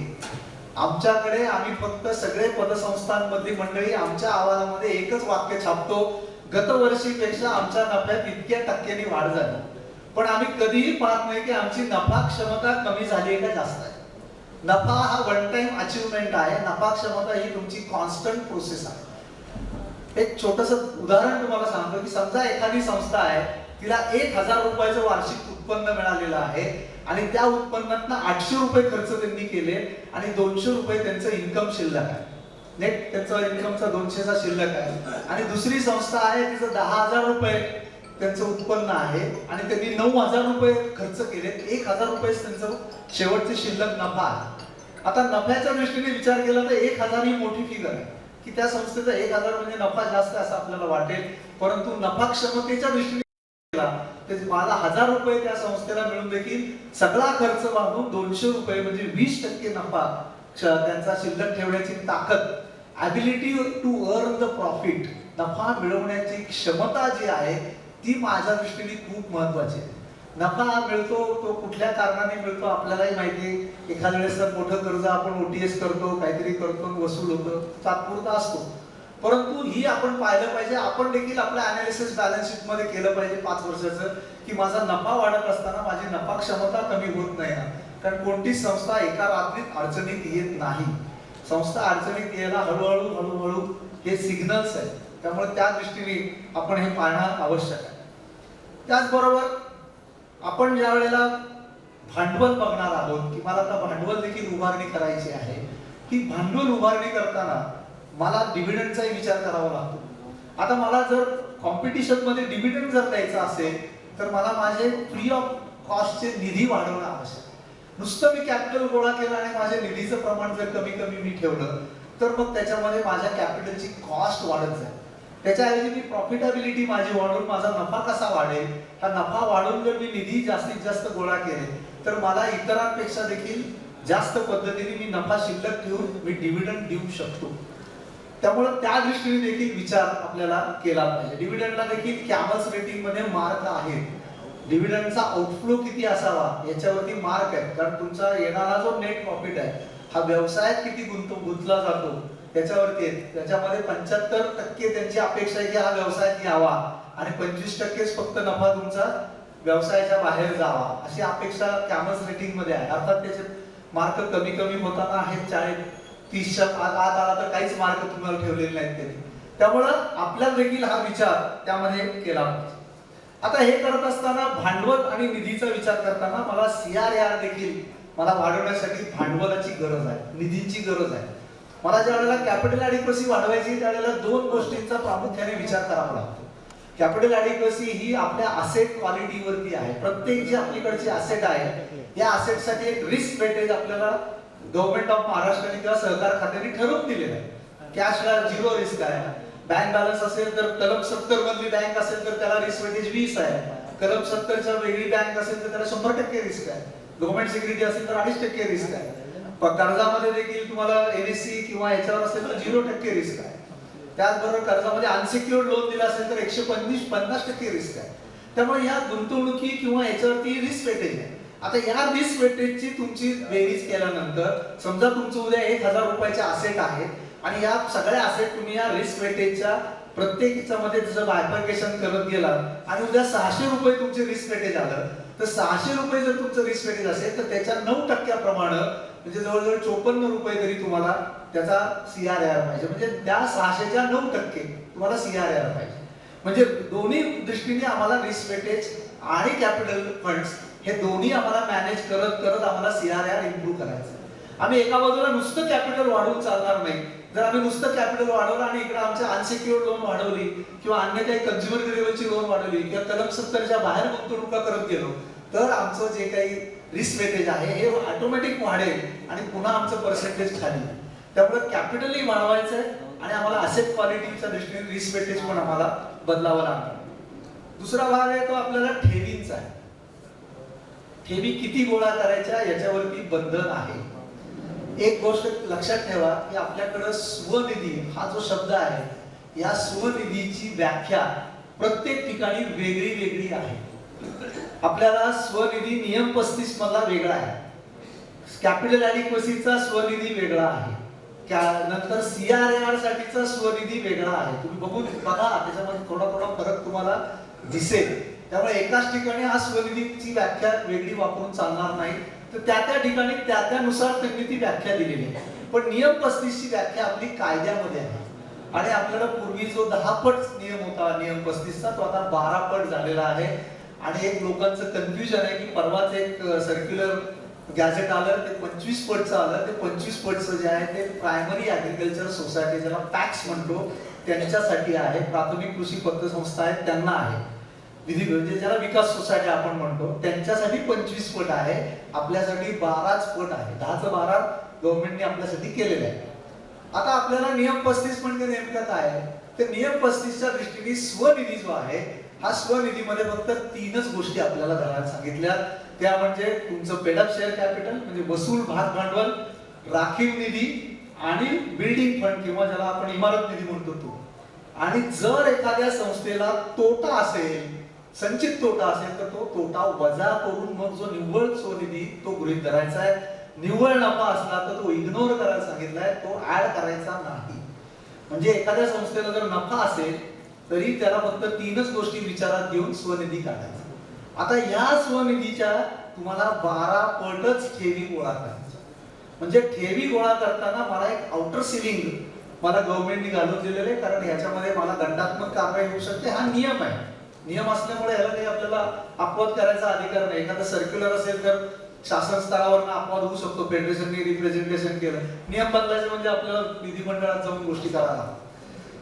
आमच्याकडे आम्ही फक्त सगळे पतसंस्थांमधली मंडळी आमच्या अहवालामध्ये एकच वाक्य छापतो, गतवर्षीपेक्षा आमच्या नफ्यात इतक्या टक्क्यांनी वाढ झाली. पण आम्ही कधीही पाहत नाही की आमची नफा क्षमता कमी झाली आहे का जास्त आहे. नफा हा वन टाइम अचीवमेंट आहे, नफा क्षमता ही तुमची कॉन्स्टंट प्रोसेस आहे. एक छोटस उदाहरण तुम्हाला सांगतो की समजा एखादी संस्था आहे, तिला 1000 रुपयाचं वार्षिक उत्पन्न मिळालेलं आहे आणि त्या उत्पन्नातनं 800 रुपये खर्च त्यांनी केले आणि 200 रुपये त्यांचं इन्कम शिल्लक आहे. नेट त्यांचा इन्कमचा 200चा शिल्लक आहे. आणि दुसरी संस्था आहे तिचं 10,000 रुपये त्यांचं उत्पन्न आहे आणि त्यांनी 9,000 रुपये खर्च केले, 1,000 रुपये त्यांचं शेवटचे शिल्लक नफा आहे. आता नफ्याच्या दृष्टीने विचार केला तर 1,000 ही मोठी फिगर आहे की त्या संस्थेचा 1,000 म्हणजे नफा जास्त असं आपल्याला वाटेल, परंतु नफा क्षमतेच्या दृष्टीने माझा 1,000 रुपये त्या संस्थेला मिळून देखील सगळा खर्च वाढून 200 रुपये म्हणजे 20% नफा त्यांचा शिल्लक ठेवण्याची ताकद, ability to earn the profit, नफा मिळवण्याची क्षमता जी आहे ती माझ्या दृष्टीने खूप महत्वाची आहे. नफा मिळतो तो कुठल्या कारणाने मिळतो आपल्यालाही माहिती आहे. एखाद्या वेळेस मोठं कर्ज आपण ओटीएस करतो, काहीतरी करतो, वसूल होतं, तात्पुरता असतो. परंतु ही आपण पाहिलं पाहिजे, आपण देखील आपल्या अनालिसिस बॅलन्स शीट मध्ये केलं पाहिजे 5 वर्षाचं की माझा नफा वाढत असताना माझी नफा क्षमता कमी होत नाही ना. कारण कोणतीच संस्था एका रात्रीत अडचणीत येत नाही. संस्था अडचणीत यायला हळूहळू हे सिग्नल्स आहेत. त्यामुळे त्या दृष्टीने आपण हे पाहणं आवश्यक आहे. त्याचबरोबर आपण ज्या वेळेला भांडवल बघणार आहोत की मला आता भांडवल देखील उभारणी करायची आहे, की भांडवल उभारणी करताना मला डिव्हिडंडचाही विचार करावा लागतो. आता मला जर कॉम्पिटिशन मध्ये डिव्हिडंड जर द्यायचा असेल तर मला माझे फ्री ऑफ कॉस्टचे निधी वाढवणं आवश्यक आहे. नुसतं मी कॅपिटल गोळा केलं आणि माझ्या निधीचं प्रमाण जर कमी मी ठेवलं तर मग त्याच्यामध्ये माझ्या कॅपिटलची कॉस्ट वाढत जाईल. त्याच्याऐवजी मी प्रॉफिटेबिलिटी माझी वाढवून माझा नफा कसा वाढेल, हा नफा वाढवून जर मी निधी जास्तीत जास्त गोळा केले तर मला इतरांपेक्षा देखील जास्त पद्धतीने मी नफा शिल्लक ठेवून मी डिव्हिडंड देऊ शकतो. त्यामुळे त्या दृष्टीने देखील विचार आपल्याला केला पाहिजे. डिव्हिडंडला देखील कॅमल्स रेटिंग मध्ये मार्क आहेत. डिव्हिडंडचा आउटफ्लो किती असावा याच्यावरती मार्क आहे. कारण तुमचा येणारा जो नेट प्रॉफिट आहे हा व्यवसायात किती गुंतला जातो त्याच्यावरती आहे. त्याच्यामध्ये 75% त्यांची अपेक्षा आहे की हा व्यवसायात यावा आणि 25%च फक्त नफा तुमचा व्यवसायाच्या बाहेर जावा अशी अपेक्षा कॅमल्स रेटिंग मध्ये आहे. अर्थात त्याचे मार्क कमी होताना आहेत. 30च्या आत आला तर काहीच मार्क तुम्हाला ठेवलेले नाहीत त्यांनी. त्यामुळं आपल्याला देखील हा विचार त्यामध्ये केला पाहिजे. आता हे करत असताना भांडवल आणि निधीचा विचार करताना मला CRAR देखील मला वाढवण्यासाठी भांडवलाची गरज आहे, निधीची गरज आहे. मला ज्या वेळेला कॅपिटल ॲडिक्वसी वाढवायची त्यावेळेला 2 गोष्टींचा प्रामुख्याने विचार करावा लागतो. कॅपिटल ॲडिक्वसी ही आपल्या असेट क्वालिटीवरती आहे. प्रत्येक जी आपल्याकडची असेट आहे या असेटसाठी एक रिस्क वेटेज आपल्याला गव्हर्नमेंट ऑफ महाराष्ट्र किंवा सहकार खात्याने ठरवून दिलेलं आहे. कॅशला 0 रिस्क आहे. बँक बॅलन्स असेल तर कलम 70 मधली बँक असेल तर त्याला रिस्क वेटेज 20 आहे. कलम 70च्या वेगळी बँक असेल तर त्याला 100% रिस्क आहे. गव्हर्नमेंट सिक्युरिटी असेल तर 2.5% रिस्क आहे. कर्जामध्ये देखील तुम्हाला NSE किंवा याच्यावर असेल तर 0% रिस्क आहे. त्याचबरोबर कर्जामध्ये अनसिक्युअर्ड लोन दिला असेल तर 150% रिस्क आहे. त्यामुळे या गुंतवणुकी किंवा याच्यावरती रिस्क वेटेज आहे. आता या रिस्क वेटेजची तुमची बेरीज केल्यानंतर समजा तुमचं उद्या 1,000 रुपयाचे असेट आहेत आणि या सगळ्या असेट तुम्ही या रिस्क वेटेजच्या प्रत्येकीच्या मध्ये जसं बायफर्केशन करत गेलात आणि उद्या 600 रुपये तुमचे रिस्क वेटेज आलं तर 600 रुपये जर तुमचं रिस्क वेटेज असेल तर त्याच्या 9% म्हणजे जवळजवळ 54 रुपये तरी तुम्हाला त्याचा CRAR पाहिजे. म्हणजे त्या 600च्या 9% तुम्हाला CRAR पाहिजे. म्हणजे दोन्ही दृष्टीने आम्हाला रिस्क वेटेज आणि कॅपिटल फंड्स हे दोन्ही आम्हाला मॅनेज करत आम्हाला CRAR इम्प्रूव्ह करायचं. आम्ही एका बाजूला नुसतं कॅपिटल वाढवून चालणार नाही. जर आम्ही नुसतं कॅपिटल वाढवलं आणि इकडे आमच्या अनसिक्युअर्ड लोन वाढवली किंवा अन्य काही कन्झ्युमर ड्युरेबलची लोन वाढवली किंवा कलम 70च्या बाहेर गुंतवणुका करत गेलो तर आमचं जे काही रिस्क वेटेज आहे हे ऑटोमॅटिक वाढेल आणि पुन्हा आमचं पर्सेंटेज खाली. त्यामुळे कॅपिटलही वाढवायचं आहे आणि आम्हाला असेट क्वालिटीच्या दृष्टीने रिस्क वेटेज पण आम्हाला बदलावं लागणार. दुसरा भाग आहे तो आपल्याला ठेवींचा आहे. ठेवी किती गोळा करायच्या याच्यावरती बंधन आहे. एक गोष्ट लक्षात ठेवा की आपल्याकडे स्वनिधी हा जो शब्द आहे या स्वनिधीची व्याख्या प्रत्येक ठिकाणी वेगळी वेगळी आहे. आपल्याला स्वनिधी नियम 35 मधला वेगळा आहे, कॅपिटल ॲडिक्वसीचा स्वनिधी वेगळा आहे, नंतर CRAR साठीचा स्वनिधी वेगळा आहे. तुम्ही बघून बघा त्याच्यामध्ये थोडा थोडा फरक तुम्हाला दिसेल. त्यामुळे एकाच ठिकाणी हा स्वनिधीची व्याख्या वेगळी वापरून चालणार नाही, तर त्या ठिकाणी त्यानुसार त्यांनी ती व्याख्या दिलेली आहे. पण नियम 35 ची व्याख्या आपली कायद्यामध्ये आहे आणि आपल्याला पूर्वी जो 10 पट नियम होता नियम 35 चा तो आता 12 पट झालेला आहे. आणि एक लोकांचं कन्फ्युजन आहे की परवाच एक सर्क्युलर गॅझेट आलं ते 25 पटचं आलं. ते 25 पटचं जे आहे ते प्रायमरी ऍग्रिकल्चर सोसायटी ज्याला पॅक्स म्हणतो त्यांच्यासाठी आहे. प्राथमिक कृषी पतसंस्था आहेत त्यांना आहे. विधी म्हणजे ज्याला विकास सोसायटी आपण म्हणतो त्यांच्यासाठी 25 पट आहे. आपल्यासाठी 12च पट आहे. 10चं 12 गव्हर्नमेंटने आपल्यासाठी केलेलं आहे. आता आपल्याला नियम 35 म्हणजे नेमकं काय आहे तर नियम 35 च्या दृष्टीने स्वनिधी जो आहे हा स्वनिधीमध्ये फक्त 3च गोष्टी आपल्याला धरायला सांगितल्या. त्या म्हणजे तुमचं पेड अप शेअर कॅपिटल म्हणजे वसूल भाग भांडवल, राखीव निधी आणि बिल्डिंग फंड किंवा ज्याला आपण इमारत निधी म्हणतो तो. आणि जर एखाद्या संस्थेला तोटा असेल संचित तोटा असेल तर तो तोटा वजा करून मग जो निव्वळ स्वनिधी तो गृहीत धरायचा आहे. निव्वळ नफा असला तर तो इग्नोर करायला सांगितलाय, तो ऍड करायचा नाही. म्हणजे एखाद्या संस्थेला जर नफा असेल तरी त्याला फक्त 3च गोष्टी विचारात घेऊन स्वनिधी काढायचा. आता या स्वनिधीच्या तुम्हाला 12 पटच ठेवी गोळा करायचा. म्हणजे ठेवी गोळा करताना मला एक आउटर सिलिंग मला गव्हर्नमेंटने घालून दिलेले आहे, कारण याच्यामध्ये मला दंडात्मक कारवाई होऊ शकते. हा नियम आहे. नियम असल्यामुळे याला काही आपल्याला अपवाद करायचा अधिकार नाही. एखादा सर्क्युलर असेल तर शासन स्तरावर अपवाद होऊ शकतो. फेडरेशनने रिप्रेझेंटेशन केलं, नियम बदलायचे म्हणजे आपल्याला विधिमंडळात जाऊन गोष्टी करायला.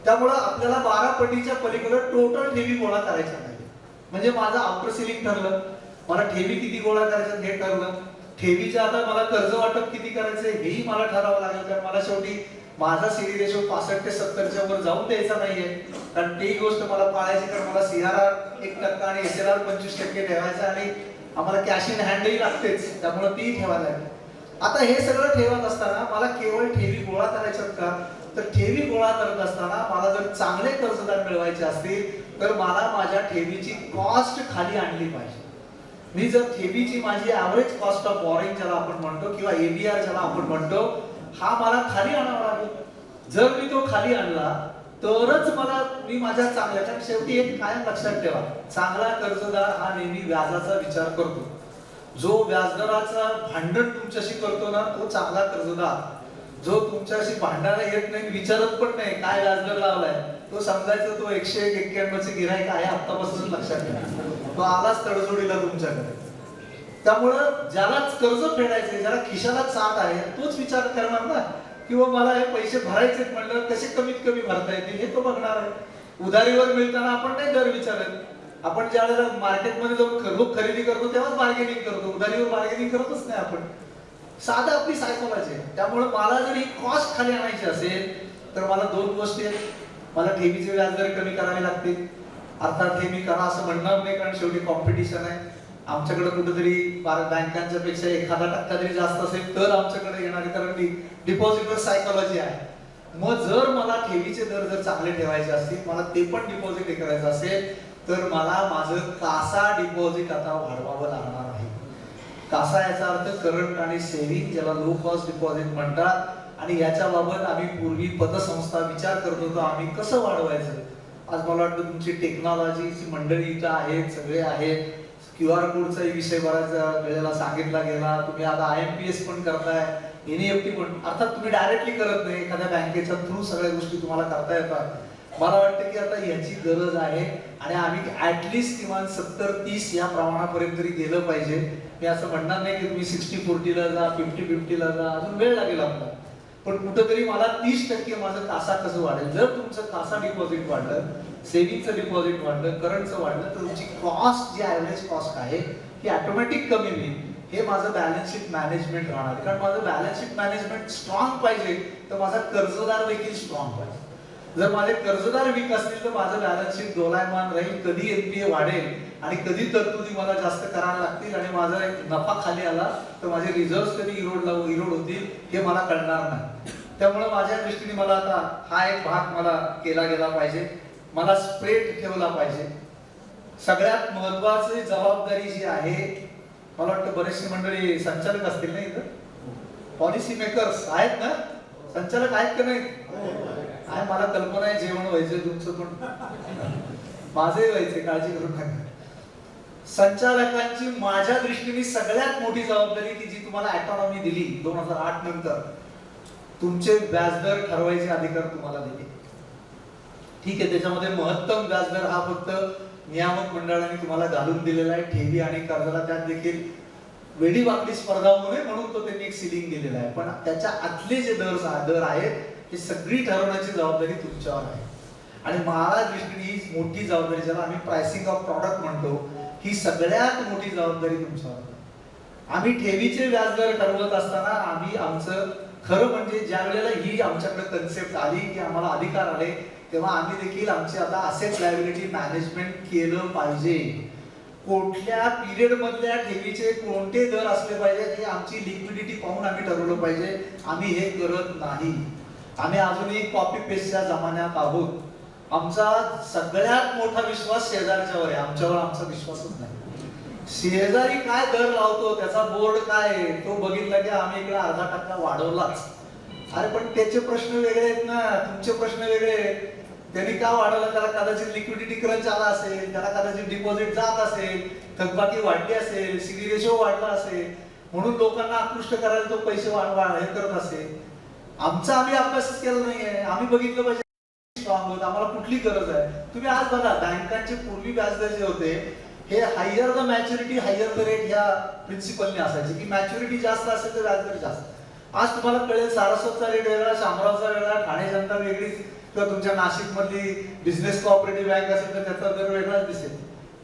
त्यामुळे आपल्याला 12 पटीच्या पलीकडे टोटल ठेवी गोळा करायच्या नाही. म्हणजे माझं आउटर सिलिंग ठरलं, मला ठेवी किती गोळा करायचं हे ठरलं. ठेवीच्या आता मला कर्ज वाटप किती करायचंय हेही मला ठरावं लागेल, कारण मला शेवटी माझा सीडी रेशो 65 ते 70च्या वर जाऊन द्यायचा नाहीये. कारण ती गोष्ट मला पाळायची, कारण मला CRR 1% आणि SLR 25% ठेवायचा आणि आम्हाला कॅश इन हँडही लागतेच, त्यामुळे ती ठेवायला लागेल. आता हे सगळं ठेवत असताना मला केवळ ठेवी गोळा करायच्यात का तर ठेवी गोळा करत असताना मला जर चांगले कर्जदार मिळवायचे असतील तर मला माझ्या ठेवीची कॉस्ट खाली आणली पाहिजे. मी जर ठेवीची माझी ऍव्हरेज कॉस्ट ऑफ बॉरोइंग ज्याला आपण म्हणतो किंवा ABR ज्याला आपण म्हणतो हा मला खाली आणावा लागेल. जर मी तो खाली आणला तरच मी माझ्या चांगल्या, कारण शेवटी एक कायम लक्षात ठेवा चांगला कर्जदार हा नेहमी व्याजाचा विचार करतो. जो व्याजदराचा भांडण तुमच्याशी करतो ना तो चांगला कर्जदार. जो तुमच्याशी भांडायला येत नाही विचारत पण नाही काय व्याजदर लावलाय तो समजायचं तो 191 चे गिऱ्हाईक आहे आतापासून लक्षात घ्या. तो आलाच तडजोडीला तुमच्याकडे. त्यामुळं ज्यालाच कर्ज फेडायचे ज्याला खिशाला चाट आहे तोच विचार करणार ना किंवा मला हे पैसे भरायचे म्हणलं कसे कमीत कमी भरता येतील हे तो बघणार आहे. उधारीवर मिळताना आपण नाही दर विचारत. आपण ज्या वेळेला मार्केटमध्ये जाऊन रोख खरेदी करतो तेव्हाच बार्गेनिंग करतो. उधारीवर बार्गेनिंग करतच नाही आपण. साधं आपली सायकोलॉजी आहे. त्यामुळे मला जर ही कॉस्ट खाली आणायची असेल तर मला 2 गोष्टी आहेत. मला ठेवीचे व्याजदर कमी करावे लागतील. अर्थात हे मी करा असं म्हणणार नाही, कारण शेवटी कॉम्पिटिशन आहे. आमच्याकडे कुठेतरी बँकांच्या पेक्षा 1% जरी जास्त असेल तर आमच्याकडे येणारी, कारण डिपॉझिटवर सायकोलॉजी आहे. मग जर मला ठेवीचे दर जर चांगले ठेवायचे असतील मला ते पण डिपॉझिट करायचं असेल तर मला माझं कासा डिपॉझिट आता वाढवावं लागणार आहे. कासा याचा अर्थ करंट आणि सेव्हिंग ज्याला लो कॉस्ट डिपॉझिट म्हणतात. आणि याच्याबाबत आम्ही पूर्वी पतसंस्था विचार करत होतो आम्ही कसं वाढवायचं. आज मला वाटतं तुमची टेक्नॉलॉजीची मंडळी इथं आहेत, सगळे आहेत. QR कोडचाही विषय बऱ्याच वेळेला सांगितला गेला. तुम्ही आता IMPS पण करताय, NEFT पण. अर्थात तुम्ही डायरेक्टली करत नाही, एखाद्या बँकेच्या थ्रू सगळ्या गोष्टी तुम्हाला करता येतात. मला वाटतं की आता याची गरज आहे आणि आम्ही ऍटलिस्ट किमान 70-30 या प्रमाणापर्यंत तरी गेलं पाहिजे. मी असं म्हणणार नाही की तुम्ही 60-40 ला जा, 50-50 ला जा, अजून वेळ लागेल आपला. पण कुठेतरी मला 30% माझं कासा कसं वाढेल. जर तुमचं कासा डिपॉझिट वाढलं, सेव्हिंगचं डिपॉझिट वाढलं, करंटचं वाढलं तर तुमची कॉस्ट जी ऍव्हरेज कॉस्ट आहे ती ऑटोमॅटिक कमी होईल. हे माझं बॅलन्स शीट मॅनेजमेंट राहणार आहे. कारण माझं बॅलन्स शीट मॅनेजमेंट स्ट्रॉंग पाहिजे तर माझा कर्जदार देखील स्ट्रॉंग पाहिजे. जर माझे कर्जदार वीक असतील तर माझं बॅलन्स शीट दोलायमान राहील, कधी एनपीए वाढेल आणि कधी तरतुदी मला जास्त करायला लागतील आणि माझा एक नफा खाली आला तर माझे रिझर्व्ह कधी इरोड होतील हे मला कळणार नाही. त्यामुळे माझ्या दृष्टीने मला आता हा एक भाग मला केला गेला पाहिजे. मला स्प्रेड ठेवला पाहिजे. सगळ्यात महत्वाची जबाबदारी जी आहे, मला वाटतं बरेचशी मंडळी संचालक असतील ना इथं, पॉलिसी मेकर्स आहेत ना, संचालक आहेत का नाही? आहे, मला कल्पना आहे जेवण व्हायचं तुमचं पण माझे व्हायचे, काळजी करू नका. संचालकांची माझ्या दृष्टीने सगळ्यात मोठी जबाबदारी की जी तुम्हाला ऑटोनॉमी दिली 2008 नंतर, तुमचे व्याजदर ठरवायचे अधिकार तुम्हाला दिले. ठीक आहे, त्याच्यामध्ये महत्तम व्याजदर हा फक्त नियामक मंडळाने तुम्हाला घालून दिलेला आहे. ठेवी आणि कर्जाला त्यात देखील वेडी वाकडी स्पर्धा होऊ नये म्हणून तो त्यांनी एक सिलिंग दिलेला आहे. पण त्याच्या आतले जे दर आहेत ही सगळी ठरवण्याची जबाबदारी तुमच्यावर आहे. आणि माझ्या दृष्टीने ही मोठी जबाबदारी, ज्याला आम्ही प्राइसिंग ऑफ प्रॉडक्ट म्हणतो, ही सगळ्यात मोठी जबाबदारी तुमच्यावर आहे. आम्ही ठेवीचे व्याजदर ठरवत असताना आम्ही आमचं खरं म्हणजे ज्या वेळेला ही आमच्याकडे कन्सेप्ट आली की आम्हाला अधिकार आले, तेव्हा आम्ही देखील आमचे आता असेट लायबिलिटी मॅनेजमेंट केलं पाहिजे. कुठल्या पिरियड मधल्या ठेवीचे कोणते दर असले पाहिजे हे आमची लिक्विडिटी पाहून आम्ही ठरवलं पाहिजे. आम्ही हे करत नाही. आम्ही अजूनही कॉपी पेस्टच्या जमान्यात आहोत. आमचा सगळ्यात मोठा विश्वास शेजारच्यावर आहे, आमच्यावर आमचा विश्वासच नाही. शेजारी काय दर लावतो, त्याचा बोर्ड काय तो बघितला की आम्ही इकडे अर्धा टक्का वाढवलाच. अरे पण त्याचे प्रश्न वेगळे आहेत ना, तुमचे प्रश्न वेगळे आहेत. त्यांनी का वाढवलं? त्याला कदाचित लिक्विडिटी क्रंच आला असेल, त्याला कदाचित डिपॉझिट जात असेल, थकबाकी वाढली असेल, सीडी रेशो वाढला असेल, म्हणून लोकांना आकृष्ट करायला तो पैसे हे करत असेल. आमचा आम्ही अभ्यासच केला नाहीये. आम्ही बघितलं पाहिजे स्ट्रॉंग होत, आम्हाला कुठली गरज आहे. तुम्ही आज बघा, बँकांचे पूर्वी व्याजदर जे होते हे higher the maturity higher the rate ह्या प्रिन्सिपलने असायचे की मॅच्युरिटी जास्त असेल तर व्याजदर जास्त. आज तुम्हाला कळेल सारस्वतचा रेट वेगळा, शामरावचा वेगळा, ठाणे जनता वेगळीच, किंवा तुमच्या नाशिक मधली बिझनेस कोऑपरेटिव्ह बँक असेल तर त्याचा दर वेगळाच दिसेल.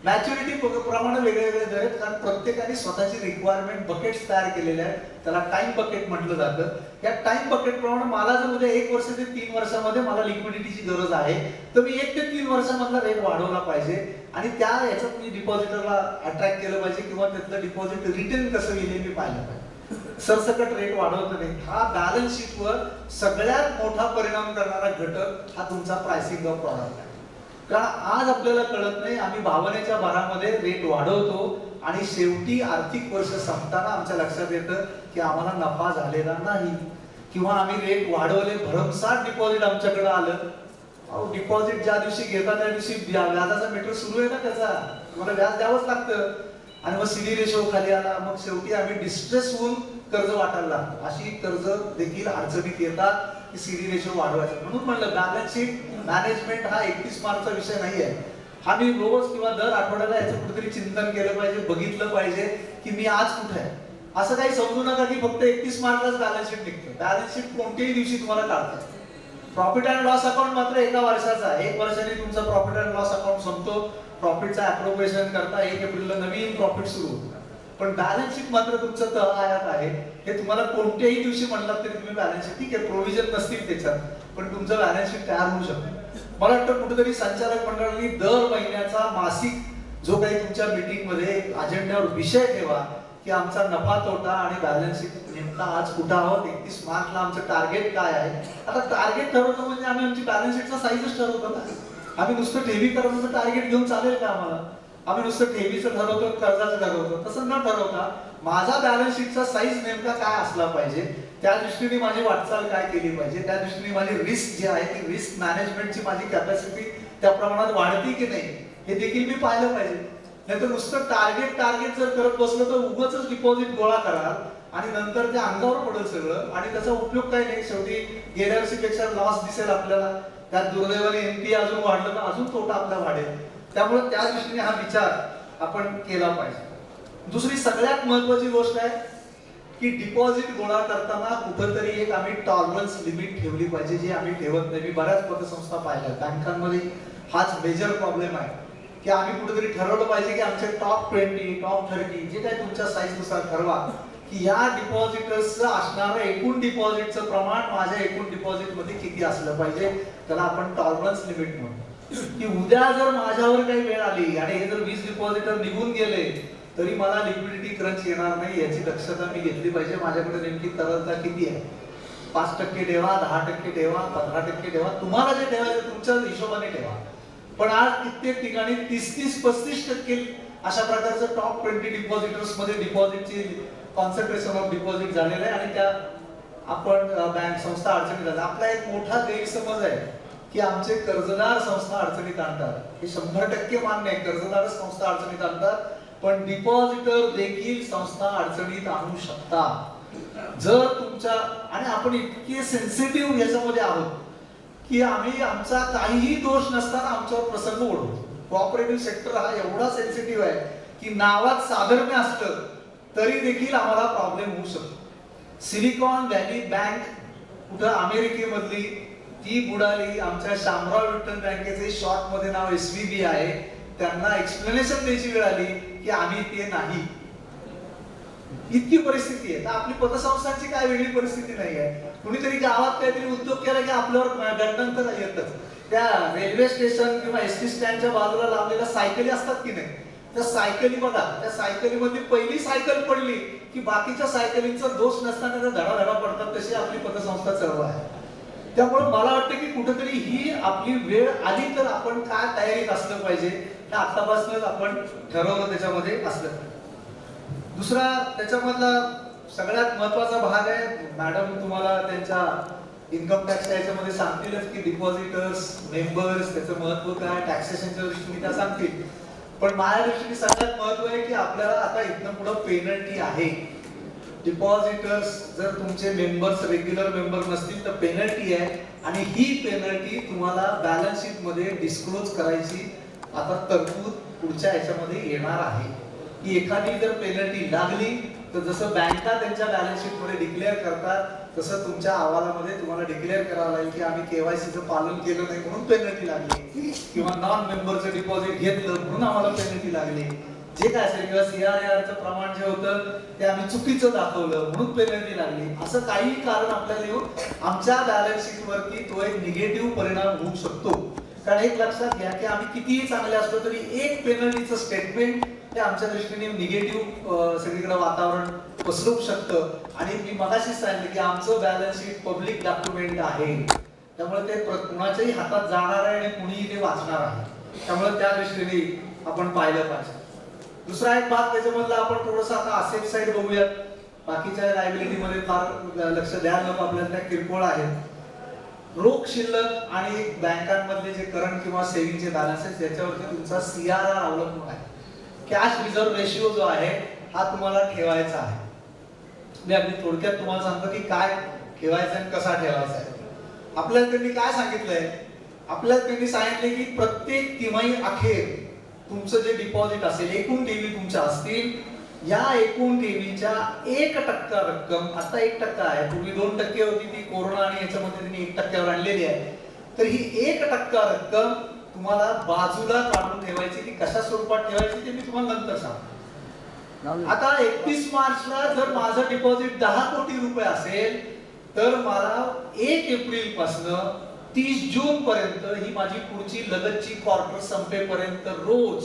मॅच्युरिटी प्रमाणे वेगळे वेगळे दर आहेत, कारण प्रत्येकाने स्वतःची रिक्वायरमेंट बकेट्स तयार केलेले आहेत. त्याला टाइम बकेट म्हटलं जातं. या टाइम बकेट प्रमाणे मला जर उद्या 1 वर्ष ते 3 वर्षामध्ये मला लिक्विडिटीची गरज आहे तर मी 1 ते 3 वर्षामधला रेट वाढवला पाहिजे आणि त्या याच्यात मी डिपॉझिटरला अट्रॅक्ट केलं पाहिजे किंवा त्यातलं डिपॉझिट रिटर्न कसं येईल हे मी पाहिलं पाहिजे. सरसकट रेट वाढवत नाही. हा बॅलन्स शीटवर सगळ्यात मोठा परिणाम करणारा घटक हा तुमचा प्राइसिंग ऑफ प्रॉडक्ट आहे. कारण आज आपल्याला कळत नाही, आम्ही भावनेच्या भरामध्ये रेट वाढवतो आणि शेवटी आर्थिक वर्ष संपताना आमच्या लक्षात येतं की आम्हाला नफा झालेला नाही किंवा आम्ही रेट वाढवले, भरमसाठ डिपॉझिट आमच्याकडे आलं. डिपॉझिट ज्या दिवशी घेता त्या दिवशी व्याजाचा मीटर सुरू आहे ना, त्याचा तुम्हाला व्याज द्यावंच लागतं आणि मग सीडी रेशो खाली आला, मग शेवटी आम्ही डिस्ट्रेस होऊन कर्ज वाटायला लागतो. अशी कर्ज देखील अडचणीत येतात की सीडी रेशो वाढवायचं. म्हणून म्हणलं बॅलन्स शीट मॅनेजमेंट हा 31 मार्चचा विषय नाही आहे. हा मी रोज किंवा दर आठवड्याला याचं कुठेतरी चिंतन केलं पाहिजे, बघितलं पाहिजे की मी आज कुठे आहे. असं काही समजू नका की फक्त 31 मार्चलाच बॅलन्स शीट निघतं. बॅलन्स शीट कोणत्याही दिवशी तुम्हाला काढतात. प्रॉफिट अँड लॉस अकाउंट मात्र 1 वर्षाचा आहे. 1 वर्षाने तुमचा प्रॉफिट अँड लॉस अकाउंट संपतो. प्रॉफिटचा अप्रोप्रिएशन करता 1 एप्रिलला नवीन प्रॉफिट सुरू होतं. पण बॅलन्स शीट मात्र तुमचं तळायात आहे. हे तुम्हाला कोणत्याही दिवशी म्हणलात तरी तुम्ही बॅलन्स शीट, ठीक आहे प्रोव्हिजन नसतील त्याच्यात, पण तुमचं बॅलन्स शीट तयार होऊ शकतं. मला वाटतं कुठेतरी संचालक मंडळाने दर महिन्याचा मासिक जो काही तुमच्या मीटिंग मध्ये अजेंड्यावर विषय ठेवा की आमचा नफा तोटा आणि बॅलन्स शीट नेमका आज कुठं आहोत, 31 मार्चला आमचं टार्गेट काय आहे. आता टार्गेट ठरवतो म्हणजे आम्ही आमची बॅलन्स शीटचा साईजच ठरवतो ना. आम्ही नुसतं ठेवी कर्जाचं टार्गेट घेऊन चालेल का आम्हाला? आम्ही नुसतं ठेवीचं ठरवतो, कर्जाचं ठरवतो, तसं न ठरवता माझा बॅलन्स शीटचा साईज नेमका काय असला पाहिजे, त्या दृष्टीने माझी वाटचाल काय केली पाहिजे, त्या दृष्टीने माझी रिस्क जी आहे ती रिस्क मॅनेजमेंटची माझी कॅपॅसिटी त्या प्रमाणात वाढती की नाही हे देखील मी पाहिलं पाहिजे. नाहीतर नुसतं टार्गेट जर करत बसलं तर उगाच डिपॉझिट गोळा कराल आणि नंतर ते अंगावर पडेल सगळं आणि त्याचा उपयोग काय नाही. शेवटी गेल्या वर्षीपेक्षा लॉस दिसेल आपल्याला. त्यात दुर्दैवाने एनपीए अजून वाढलं तर अजून तोटा आपला वाढेल. त्यामुळे त्या दृष्टीने हा विचार आपण केला पाहिजे. दुसरी सगळ्यात महत्वाची गोष्ट आहे की डिपॉझिट गोळा करताना कुठेतरी एक आम्ही टॉलरन्स लिमिट ठेवली पाहिजे, जी आम्ही ठेवत नाही. मी बऱ्याच पतसंस्था पाहिल्या, बँकांमध्ये हाच मेजर प्रॉब्लेम आहे की आम्ही कुठेतरी ठरवलं पाहिजे की आमचे टॉप 20 टॉप 30 जे काही तुमच्या साईज नुसार ठरवा की या डिपॉझिटर्सचं असणारं एकूण डिपॉझिटचं प्रमाण माझ्या एकूण डिपॉझिट मध्ये किती असलं पाहिजे, त्याला आपण टॉलरन्स लिमिट म्हणतो. की उद्या जर माझ्यावर काही वेळ आली आणि हे जर 20 डिपॉझिटर निघून गेले तरी मला लिक्विडिटी क्रंच येणार नाही याची दक्षता मी घेतली पाहिजे. माझ्याकडे नेमकी तरलता किती आहे, 5% ठेवा, 10% ठेवा, 15% ठेवा, तुम्हाला जे ठेवायचं तुमच्या हिशोबाने ठेवा. पण आज कित्येक ठिकाणी 30-35% अशा प्रकारचं टॉप 20 डिपॉझिटर्स मध्ये डिपॉझिटची कॉन्सन्ट्रेशन ऑफ डिपॉझिट झालेलं आहे आणि त्या आपण बँक संस्था अडचणीत आल्या. आपला एक मोठा गैरसमज आहे की आमचे कर्जदार संस्था अडचणीत आणतात. हे 100% मान्य आहे, कर्जदार संस्था अडचणीत आणतात, पण डिपॉझिटर देखील संस्था अडचणीत आणू शकतात जर तुमच्या. आणि आपण इतके सेन्सिटिव्ह याच्यामध्ये आहोत की आम्ही आमचा काहीही दोष नसताना आमच्यावर प्रसंग ओढवतो. कोऑपरेटिव्ह सेक्टर हा एवढा सेन्सिटिव्ह आहे की नावात साधर्म्य असलं तरी देखील आम्हाला प्रॉब्लेम होऊ शकतो. सिलिकॉन व्हॅली बँक कुठं अमेरिकेमधली ती बुडाली. आमच्या शामराव विठ्ठल बँकेचे शॉर्ट मध्ये नाव SVB आहे. त्यांना एक्सप्लेनेशन द्यायची वेळ आली की आम्ही ते नाही. इतकी परिस्थिती आहे. तर आपली पतसंस्थांची काय वेगळी परिस्थिती नाही आहे. कुणीतरी गावात काहीतरी उद्योग केला की आपल्यावर गणतंत्र येतच. त्या रेल्वे स्टेशन किंवा SD स्टँडच्या बाजूला लावलेल्या सायकली असतात की नाही, त्या सायकली बघा, त्या सायकलीमध्ये पहिली सायकल पडली की बाकीच्या सायकलींचा दोष नसताना त्या धडाधडा पडतात. तशी आपली पतसंस्था चळवळ आहे. त्यामुळे मला वाटतं की कुठेतरी ही आपली वेळ आली तर आपण काय तयारीत असलं पाहिजे हे आतापासूनच आपण ठरवलं त्याच्यामध्ये असलं. दुसरा त्याच्यामधला सगळ्यात महत्वाचा भाग आहे, मॅडम तुम्हाला त्यांच्या इन्कम टॅक्स याच्यामध्ये सांगतीलच की डिपॉझिटर्स, मेंबर्स, त्याचं महत्व काय, टॅक्सेशनच्या दृष्टीने त्या सांगतील. पण माझ्या दृष्टीने सगळ्यात महत्व आहे की आपल्याला आता इथनं पुढे पेनल्टी आहे. डिपॉझिटर्स जर तुमचे मेंबर्स रेग्युलर मेंबर नसतील तर पेनल्टी आहे आणि ही पेनल्टी तुम्हाला बॅलन्स शीट मध्ये डिस्क्लोज करायची आता तरतूद पुढच्या याच्यामध्ये येणार आहे. की एखादी जर पेनल्टी लागली तर जसं बँका त्यांच्या बॅलन्स शीट मध्ये डिक्लेअर करतात तसं तुमच्या अहवालामध्ये तुम्हाला डिक्लेअर करावं लागेल की आम्ही KYC चं पालन केलं नाही म्हणून पेनल्टी लागली, किंवा नॉन मेंबरचं डिपॉझिट घेतलं म्हणून आम्हाला पेनल्टी लागली, जे काय असेल, किंवा CRAR चं प्रमाण जे होतं ते आम्ही चुकीचं दाखवलं म्हणून पेनल्टी लागली. असं काही कारण आपल्याला येऊन आमच्या बॅलन्स शीट वरती तो एक निगेटिव्ह परिणाम होऊ शकतो. कारण एक लक्षात घ्या की आम्ही कितीही चांगले असलो तरी एक पेनल्टीचं स्टेटमेंट हे आमच्या दृष्टीने निगेटिव्ह सगळीकडे वातावरण पसरवू शकतं. आणि मी मगाशी सांगितलं की आमचं बॅलन्स शीट पब्लिक डॉक्युमेंट आहे, त्यामुळे ते कुणाच्याही हातात जाणार आहे आणि कुणीही ते वाचणार आहे. त्यामुळे त्या दृष्टीने आपण पाहिलं पाहिजे. दुसरा एक भाग त्याच्यामधला आपण थोडंसं आता असेट साइड बघूयात. बाकीच्या लायबिलिटी मध्ये फार लक्ष द्यायला नको, आपल्याला त्या किरकोळ आहेत. रोख शिल्लक आणि बँकांमधले जे करंट किंवा सेव्हिंगचे बॅलन्सेस याच्यावरती तुमचा CRR अवलंबून आहे. कॅश रिझर्व्ह रेशिओ जो आहे हा तुम्हाला ठेवायचा आहे. मी अगदी थोडक्यात तुम्हाला सांगतो की काय ठेवायचं आणि कसा ठेवायचा आहे. आपल्याला त्यांनी काय सांगितलंय, आपल्याला त्यांनी सांगितले की प्रत्येक तिमाही अखेर तुमचं जे डिपॉझिट असेल, एकूण ठेवी तुमच्या असतील, या एकूण ठेवीच्या 1% रक्कम, आता 1% आहे, पूर्वी 2% होती, ती कोरोना आणि याच्यामध्ये त्यांनी 1%वर आणलेली आहे. तर ही 1% रक्कम तुम्हाला बाजूला काढून ठेवायची. ती कशा स्वरूपात ठेवायची ते मी तुम्हाला नंतर सांगतो. आता 31 मार्चला जर माझं डिपॉझिट 10 कोटी रुपये असेल तर मला 1 एप्रिल पासून 30 जून पर्यंत ही माझी पुढची लगतची क्वार्टर संपेपर्यंत रोज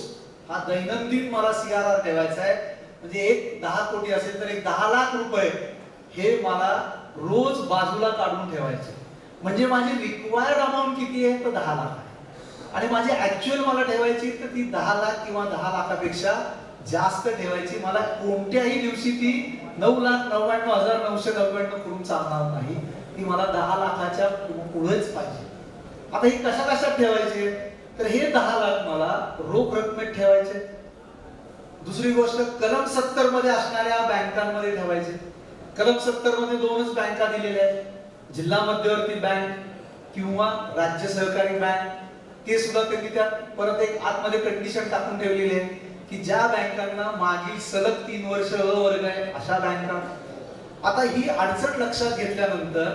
हा दैनंदिन मला CRR ठेवायचा आहे. म्हणजे एक 10 कोटी असेल तर एक 10 लाख रुपये हे मला रोज बाजूला काढून ठेवायचे. म्हणजे माझी रिक्वायर्ड अमाऊंट किती आहे तर 10 लाख आहे आणि माझी ऍक्च्युअल मला ठेवायची तर ती 10 लाख किंवा 10 लाखापेक्षा जास्त ठेवायची. मला कोणत्याही दिवशी ती 9,99,999 करून चालणार नाही. ती मला 10 लाखाच्या पुढेच पाहिजे. आता ही कशा कशात ठेवायची तर हे 10 लाख मला रोख रकमेत ठेवायचे. दुसरी गोष्ट कलम 70 मध्ये असणाऱ्या बँकांमध्ये ठेवायचे. कलम 70 मध्ये 2च बँका दिलेल्या आहेत, जिल्हा मध्यवर्ती बँक किंवा राज्य सहकारी बँक. ते सुद्धा त्यांनी त्यात परत एक आतमध्ये कंडिशन टाकून ठेवलेली आहे की ज्या बँकांना मागील सलग 3 वर्ष वर्ग आहे अशा बँका. आता ही अडचण लक्षात घेतल्यानंतर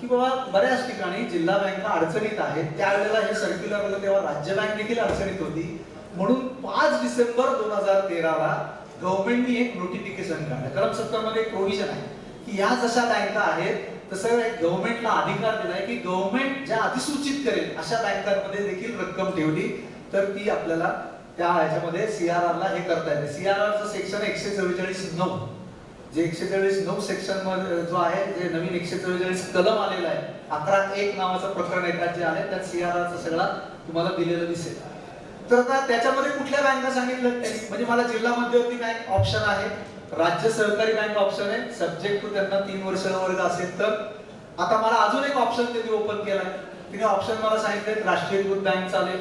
की बाबा बऱ्याच ठिकाणी जिल्हा बँका अडचणीत आहेत, त्यावेळेला हे सर्क्युलर आलं तेव्हा राज्य बँक देखील अडचणीत होती. म्हणून 5 डिसेंबर 2013ला गव्हर्नमेंटने एक नोटिफिकेशन काढलं. कलम 70 मध्ये एक प्रोव्हिजन आहे की या जशा बँका आहेत तसं गव्हर्नमेंटला अधिकार दिलाय की गव्हर्नमेंट ज्या अधिसूचित करेल अशा बँकांमध्ये देखील रक्कम ठेवली तर ती आपल्याला त्या ह्याच्यामध्ये सीआरआरला हे करता येते. सीआरआरचं सेक्शन 144(9) जे 144(9) सेक्शन मध्ये जो आहे, जे नवीन 144 कलम आलेला आहे, 11(1) नावाचं प्रकरण एकात जे आहे त्यात सीआरआरचं सगळा तुम्हाला दिलेलं दिसेल. तर आता त्याच्यामध्ये कुठल्या बँका सांगितलं म्हणजे मला जिल्हा मध्यवर्ती बँक ऑप्शन आहे, राज्य सहकारी बँक ऑप्शन आहे, सब्जेक्ट टू त्यांना 3 वर्ष वर्ग असेल तर. आता मला अजून एक ऑप्शन त्यांनी ओपन केलाय. तिने ऑप्शन मला सांगितले राष्ट्रीयकृत बँक चालेल,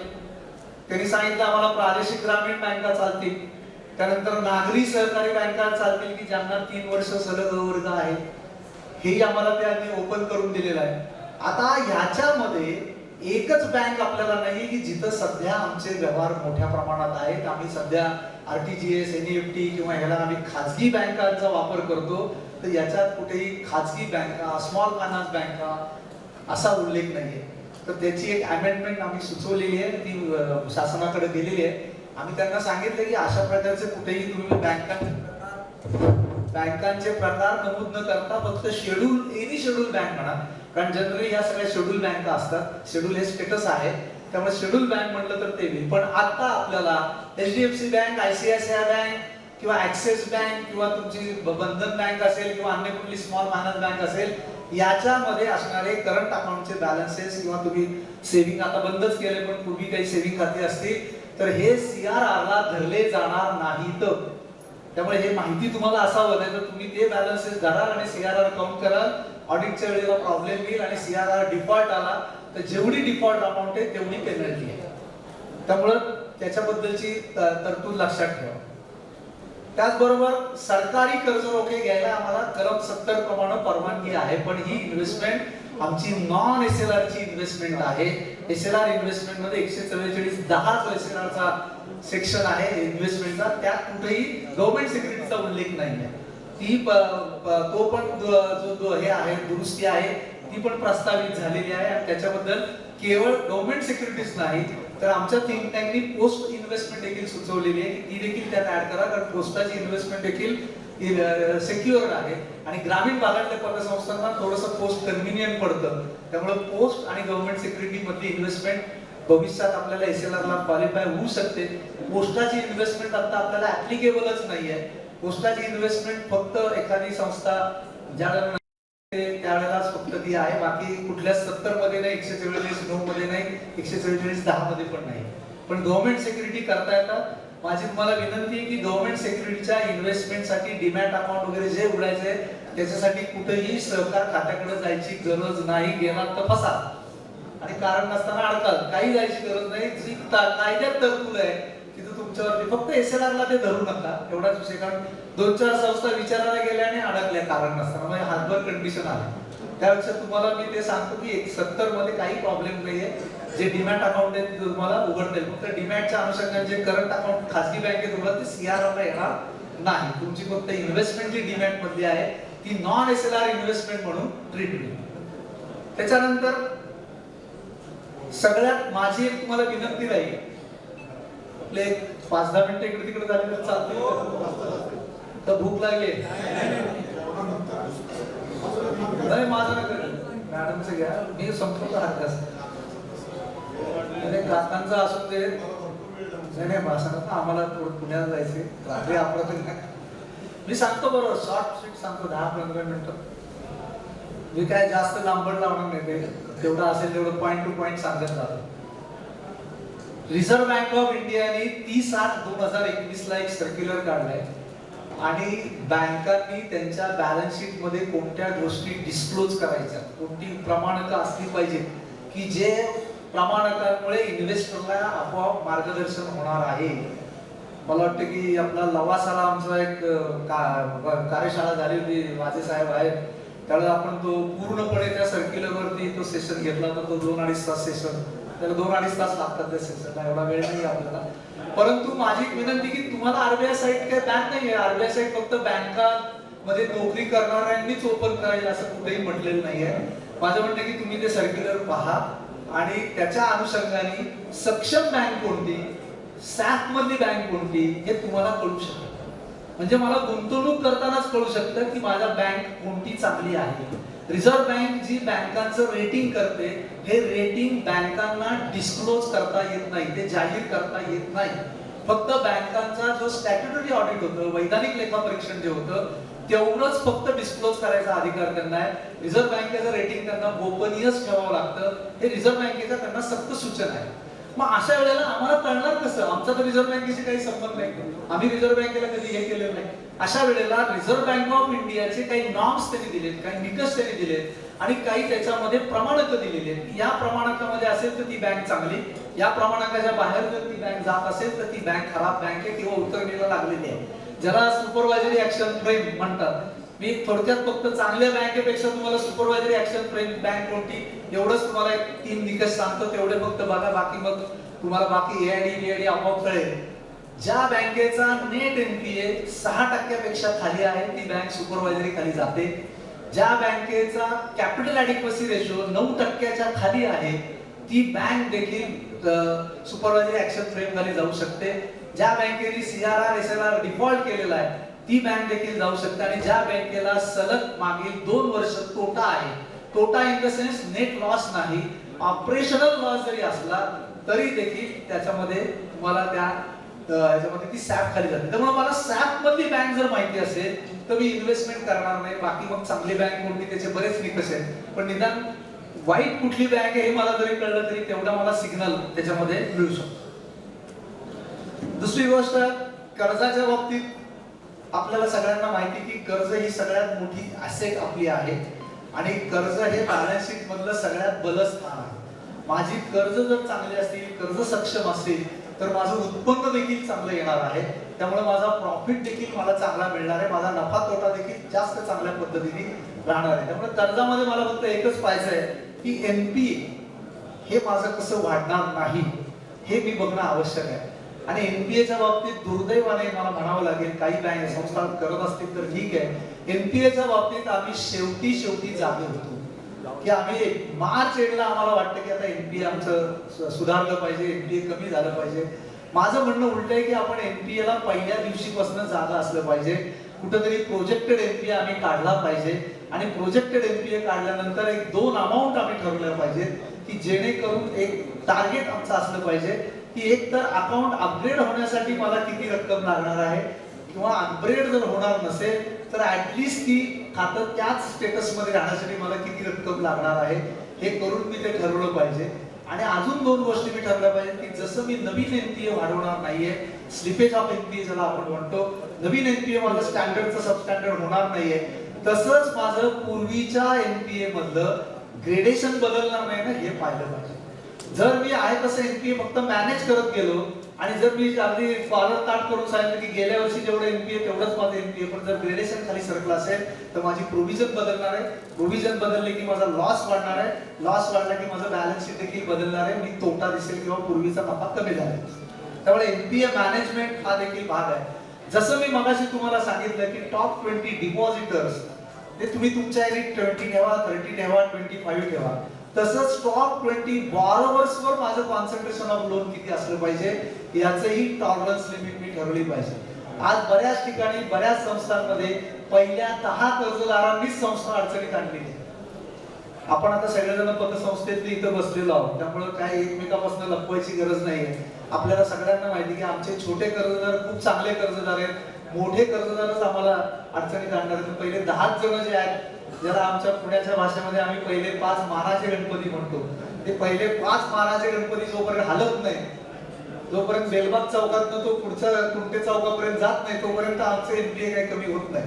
त्यांनी सांगितलं आम्हाला प्रादेशिक ग्रामीण बँका चालतील, त्यानंतर नागरी सहकारी बँका चालतील की ज्यांना 3 वर्ष सलग वर्ग आहे, हेही आम्हाला त्यांनी ओपन करून दिलेलं आहे. आता ह्याच्यामध्ये एकच बँक आपल्याला नाही की जिथं सध्या आमचे व्यवहार मोठ्या प्रमाणात आहेत, आम्ही सध्या आरटीजीएस, एनईएफटी किंवा ह्याला आम्ही खाजगी बँकांचा वापर करतो, तर याच्यात कुठेही खाजगी बँका, स्मॉल फायनान्स बँका असा उल्लेख नाहीये. तर त्याची एक अमेंडमेंट आम्ही सुचवलेली आहे, ती शासनाकडे दिलेली आहे. आम्ही त्यांना सांगितलं की अशा प्रकारचे कुठेही तुम्ही बँकांचे प्रकार नमूद न करता फक्त एनी शेड्यूल बँक म्हणा, कारण जनरली या सगळ्या शेड्यूल बँका असतात. शेड्यूल हे स्टेटस आहे, त्यामुळे शेड्यूल बँक म्हटलं तर ते होईल. पण आता आपल्याला एचडीएफसी बँक, आयसीआयसीआय बँक किंवा ऍक्सिस बँक किंवा तुमची बंधन बँक असेल किंवा अन्य कुठली स्मॉल फायनान्स बँक असेल, याच्यामध्ये असणारे करंट अकाउंटचे बॅलन्सेस किंवा तुम्ही सेव्हिंग आता बंदच केले पण पूर्वी काही सेव्हिंग खाते असतील तर हे सीआरआरला धरले जाणार नाहीत. त्यामुळे हे माहिती तुम्हाला असावं, नाही तर तुम्ही ते बॅलन्सेस धराल आणि सीआरआर काउंट कराल, ऑडिटच्या वेळेला प्रॉब्लेम येईल आणि सीआरआर डिफॉल्ट आला तर जेवढी डिफॉल्ट अमाऊंट आहे तेवढी पेनल्टी आहे. त्यामुळे त्याच्याबद्दलची तरतूद लक्षात ठेवा. त्याचबरोबर सरकारी कर्ज रोखे घ्यायला आम्हाला कलम 70 प्रमाणे परवानगी आहे, पण ही इन्व्हेस्टमेंट आमची नॉन एसएलआर ची इन्व्हेस्टमेंट आहे. एसएलआर इन्व्हेस्टमेंट मध्ये 144(10) जो एसएलआर चा सेक्शन आहे इन्व्हेस्टमेंटचा, त्यात कुठेही गव्हर्नमेंट सिक्युरिटीचा उल्लेख नाही आहे. ती तो पण जो हे आहे दुरुस्ती आहे ती पण प्रस्तावित झालेली आहे आणि त्याच्याबद्दल केवळ गव्हर्नमेंट सिक्युरिटीज नाही तर आमच्या थिंक टँकनी पोस्ट इन्व्हेस्टमेंट देखील सुचवलेली आहे, ती देखील त्यात ऍड करा, कारण पोस्टाची इन्व्हेस्टमेंट देखील सेक्युअर्ड आहे आणि ग्रामीण भागातल्या पतसंस्थांना थोडंसं पोस्ट कन्व्हिनियंट पडतं. त्यामुळे पोस्ट आणि गव्हर्नमेंट सिक्युरिटी मधली इन्व्हेस्टमेंट भविष्यात आपल्याला एसएलआरला क्वालिफाय होऊ शकते. पोस्टाची इन्व्हेस्टमेंट आता आपल्याला ऍप्लिकेबलच नाहीये. पोस्टाची इन्व्हेस्टमेंट फक्त एखादी संस्था ज्या त्यावेळेलाच फक्त ती आहे, बाकी कुठल्या 70 मध्ये नाही, 144(9) मध्ये नाही, 144(10) मध्ये पण नाही. पण गव्हर्नमेंट सिक्युरिटी करता येतात. माझी तुम्हाला विनंती आहे की गव्हर्नमेंट सिक्युरिटीच्या इन्व्हेस्टमेंटसाठी डीमॅट अकाउंट वगैरे जे उघडायचे त्याच्यासाठी कुठेही सहकार खात्याकडे जायची गरज नाही. गेलात तर फसा आणि कारण नसताना अडकाल, काही जायची गरज नाही. जी कायद्यात तरतूद आहे तिथं तुमच्यावरती फक्त एसएलआरला ते धरू नका एवढाच विषय. कारण 2-4 संस्था विचारायला गेल्या आणि अडकल्या कारण नसताना, म्हणजे हातभर कंडिशन आले. त्यापेक्षा तुम्हाला मी ते सांगतो की 70 मध्ये काही प्रॉब्लेम नाहीये. जे डीमॅट अकाउंट आहे तुम्हाला उघडता येईल, फक्त डीमॅटच्या अनुषंगाने जे करंट अकाउंट खासगी बँकेत उघडलं ते सीआरआरला येणार नाही. तुमची फक्त इन्व्हेस्टमेंट जी डीमॅट मधली आहे ती नॉन एसएलआर इन्व्हेस्टमेंट म्हणून ट्रीट होईल. त्याच्यानंतर सगळ्यात माझी एक तुम्हाला विनंती राहील, आपले 5-10 मिनिटं इकडे तिकडे झाले तर चालते. तर भूक लागली नाही, माझं मॅडमचं घ्या, मी संपूर्ण हरकत काकांचा असून ते नाही भाषणात आम्हाला पुण्याला जायचे रात्री आपलं. मी सांगतो बरोबर शॉर्ट स्वीट सांगतो 10-15 मिनिटं. मी काय जास्त लांबड लावणार नाही, ते तेवढं असेल तेवढं पॉईंट टू पॉईंट सांगत जातो. रिझर्व्ह बँक ऑफ इंडियाने 30/8/2021 ला एक सर्क्युलर काढलाय आणि बँकांनी त्यांच्या बॅलन्स शीट मध्ये कोणत्या गोष्टी डिस्क्लोज करायच्या, कोणती प्रमाणकं असली पाहिजे की जे प्रमाणकांमुळे इन्व्हेस्टरला आपोआप मार्गदर्शन होणार आहे. मला वाटतं की आपला लवासाला आमचा एक कार्यशाळा झाली होती, वाजे साहेब आहेत, त्यावेळेला आपण तो पूर्णपणे त्या सर्क्युलरवरती तो सेशन घेतला तर तो 2-2.5 तास सेशन, त्याला 2-2.5 तास लागतात त्या सेशनला, एवढा वेळ नाही आपल्याला. परंतु माझी विनंती की तुम्हाला आरबीआय साईट काही बँक नाही आहे, आरबीआय साईट फक्त बँकांमध्ये नोकरी करणाऱ्यांनीच ओपन करायला असं कुठेही म्हटलेलं नाहीये. माझं म्हणणं की तुम्ही ते सर्क्युलर पहा आणि त्याच्या अनुषंगाने सक्षम बँक कोणती, सॅफ मधली बँक कोणती हे तुम्हाला कळू शकतं. म्हणजे मला गुंतवणूक करतानाच कळू शकतं की माझा बँक कोणती चांगली आहे. रिझर्व्ह बँक जी बँकांचं रेटिंग करते, हे रेटिंग बँकांना डिस्क्लोज करता येत नाही, ते जाहीर करता येत नाही. फक्त बँकांचा जो स्टॅट्युटरी ऑडिट होतं, वैधानिक लेखापरीक्षण जे होतं, तेवढंच फक्त डिस्क्लोज करायचा अधिकार त्यांना आहे. रिझर्व्ह बँकेचं रेटिंग त्यांना गोपनीयच ठेवावं लागतं. हे रिझर्व्ह बँकेचा त्यांना सक्त सूचना आहे. मग अशा वेळेला आम्हाला कळणार कसं? आमचा तर रिझर्व्ह बँकेशी काही संबंध नाही, आम्ही रिझर्व्ह बँकेला कधी हे केलेलं नाही. अशा वेळेला रिझर्व्ह बँक ऑफ इंडियाचे काही नॉर्म्स त्यांनी दिलेत, काही निकष त्यांनी दिलेत आणि काही त्याच्यामध्ये प्रमाणक दिलेली आहेत. या प्रमाणकामध्ये असेल तर ती बँक चांगली, या प्रमाणकाच्या बाहेर जर ती बँक जात असेल तर ती बँक खराब बँक आहे किंवा उतरणीला लागलेली आहे. ज्याला सुपरवायझरी ऍक्शन फ्रेम म्हणतात. मी थोडक्यात फक्त चांगल्या बँकेपेक्षा तुम्हाला सुपरवायझरी ऍक्शन फ्रेम बँक कोणती एवढंच तुम्हाला एक 3 निकष सांगतो, तेवढे फक्त बघा. बाकी मग तुम्हाला बाकी एआयडी आपोआप कळेल. ज्या बँकेचा नेट एनपीए 6% पेक्षा खाली आहे ती बँक सुपरवायझरी खाली जाते. ज्या बँकेचा कॅपिटल ॲडिक्वसी रेशो 9% खाली आहे ती बँक देखील सुपरवायझरी ऍक्शन फ्रेम खाली जाऊ शकते. ज्या बँकेने सीआरआर एसएलआर डिफॉल्ट केलेला आहे ती बँक देखील जाऊ शकते. आणि ज्या बँकेला सलग मागील 2 वर्ष तोटा आहे, तोटा in the sense net loss नाही, ऑपरेशनल लॉस जरी असला तरी देखील त्याच्यामध्ये तुम्हाला त्या ह्याच्यामध्ये ती सॅप खाली जाते. त्यामुळे मला सॅप मधली बँक जर माहिती असेल तर मी इन्व्हेस्टमेंट करणार नाही. बाकी मग चांगली बँक कोणती त्याचे बरेच निकष आहेत, पण निदान वाईट कुठली बँक आहे हे मला जरी कळलं तरी तेवढा मला सिग्नल त्याच्यामध्ये मिळू शकतो. दुसरी गोष्ट, कर्जाच्या बाबतीत आपल्याला सगळ्यांना माहिती की कर्ज ही सगळ्यात मोठी ऍसेट आपली आहे आणि कर्ज हे बॅलन्स शीट मधलं सगळ्यात बलस्थान आहे. माझी कर्ज जर चांगली असतील, कर्ज सक्षम असेल तर माझं उत्पन्न देखील चांगलं येणार आहे. त्यामुळे माझा प्रॉफिट देखील मला चांगला मिळणार आहे, माझा नफा तोटा देखील जास्त चांगल्या पद्धतीने राहणार आहे. त्यामुळे कर्जामध्ये मला फक्त एकच पाहिजे आहे की एनपीए हे माझं कसं वाढणार नाही हे मी बघणं आवश्यक आहे. आणि एनपीएच्या बाबतीत दुर्दैवाने मला म्हणावं लागेल, काही बँक संस्था करत असतील तर ठीक आहे, एनपीएच्या बाबतीत आम्ही शेवटी जागे होतो की आम्ही मार्च एंडला आम्हाला वाटतं की आता एनपीए आमचं सुधारलं पाहिजे, एनपीए कमी झालं पाहिजे. माझं म्हणणं उलट आहे की आपण एनपीए ला पहिल्या दिवशीपासून जागा असलं पाहिजे. कुठेतरी प्रोजेक्टेड एनपीए आम्ही काढला पाहिजे आणि प्रोजेक्टेड एनपीए काढल्यानंतर एक 2 अमाऊंट आम्ही ठरवल्या पाहिजेत की जेणेकरून एक टार्गेट आमचं असलं पाहिजे की एक तर अकाउंट अपग्रेड होण्यासाठी मला किती रक्कम लागणार आहे किंवा अपग्रेड जर होणार नसेल तर ऍटलीस्ट ती खातं त्याच स्टेटस मध्ये राहण्यासाठी मला किती रक्कम लागणार आहे हे करून मी ते ठरवलं पाहिजे. आणि अजून 2 गोष्टी मी ठरवल्या पाहिजे की जसं मी नवीन एनपीए वाढवणार नाहीये, स्लिपेज ऑफ एनपीए ज्याला आपण म्हणतो, नवीन एनपीए माझं स्टँडर्डचं सबस्टँडर्ड होणार नाहीये, तसंच माझं पूर्वीच्या एनपीए मधलं ग्रेडेशन बदलणार नाही ना हे पाहिलं पाहिजे. जर मी आहे तसं एनपीए फक्त मॅनेज करत गेलो आणि जर मी अगदी कॉलर ताट करून सांगितलं की गेल्या वर्षी जेवढं एनपीए तेवढंच माझं एनपीए, पण जर ग्रेडेशन खाली सरकलं असेल तर माझी प्रोव्हिजन बदलणार आहे, प्रोव्हिजन बदलले की माझा लॉस वाढणार आहे, लॉस वाढला की माझं बॅलन्स शीट देखील बदलणार आहे, मी तोटा दिसेल किंवा पूर्वीचा नफा कमी झाला. त्यामुळे एनपीए मॅनेजमेंट हा देखील भाग आहे. जसं मी मगाशी तुम्हाला सांगितलं की टॉप 20 डिपॉझिटर्स ते तुम्ही तुमच्या 20 ठेवा, 30 ठेवा, 25 ठेवा, तसंच टॉप 20 बॉरोवर्स वर माझं कॉन्सन्ट्रेशन ऑफ लोन किती असलं पाहिजे याचंही टॉलरन्स लिमिट मी ठरवली पाहिजे. आज बऱ्याच ठिकाणी बऱ्याच संस्थांमध्ये पहिल्या 10 कर्जदारांनीच संस्था अडचणीत आणलेली. आपण आता सगळेजण पतसंस्थेतले इथं बसलेलो आहोत, त्यामुळे काय एकमेकांपासून लपवायची गरज नाहीये. आपल्याला सगळ्यांना माहिती की आमचे छोटे कर्जदार खूप चांगले कर्जदार आहेत, मोठे कर्जदारच आम्हाला अडचणीत आणणार आहेत. पहिले 10 जण जे आहेत, ज्याला आमच्या पुण्याच्या भाषेमध्ये आम्ही पहिले 5 मानाचे गणपती म्हणतो, ते पहिले 5 मानाचे गणपती जोपर्यंत हलत नाही, जोपर्यंत बेलबाग चौकात तो पुढच्या कुंटे चौकापर्यंत जात नाही तोपर्यंत आमचे एनपीए काही कमी होत नाही.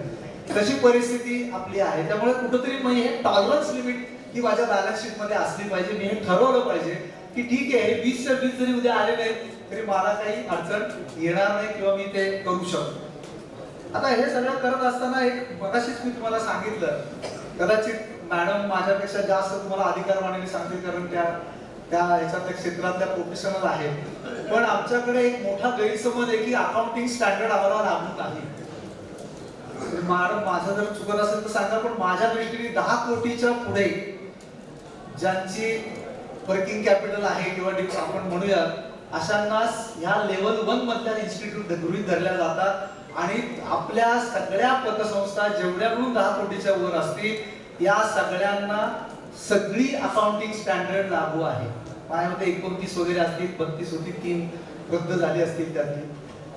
तशी परिस्थिती आपली आहे. त्यामुळे कुठेतरी मी हे टॉलरन्स लिमिट ही माझ्या बॅलन्स शीट मध्ये असली पाहिजे. मी हे ठरवलं पाहिजे की ठीक आहे 20च्या 20 जरी उद्या आले नाही तरी मला काही अडचण येणार नाही किंवा मी ते करू शकतो. आता हे सगळं करत असताना एक मगाशीच मी तुम्हाला सांगितलं, कदाचित मॅडम माझ्यापेक्षा जास्त तुम्हाला अधिकारवाणीने सांगतील कारण त्या ह्याच्यातल्या क्षेत्रातल्या प्रोफेशनल आहेत, पण आमच्याकडे एक मोठा गैरसमज आहे की अकाउंटिंग स्टँडर्ड आम्हाला लागू नाही. मॅडम माझं जर चुकत असेल तर सांगा, पण माझ्या दृष्टीने 10 कोटीच्या पुढे ज्यांची वर्किंग कॅपिटल आहे किंवा आपण म्हणूया अशांना ह्या लेवल 1 मधल्या इन्स्टिट्यूट गृहीत धरल्या जातात आणि आपल्या सगळ्या पतसंस्था जेवढ्या मिळून 10 कोटीच्या वर असतील या सगळ्यांना सगळी अकाउंटिंग स्टँडर्ड लागू आहे. माझ्यामध्ये 29 वगैरे असतील, 32 होती, 3 रद्द झाली असतील त्यातली.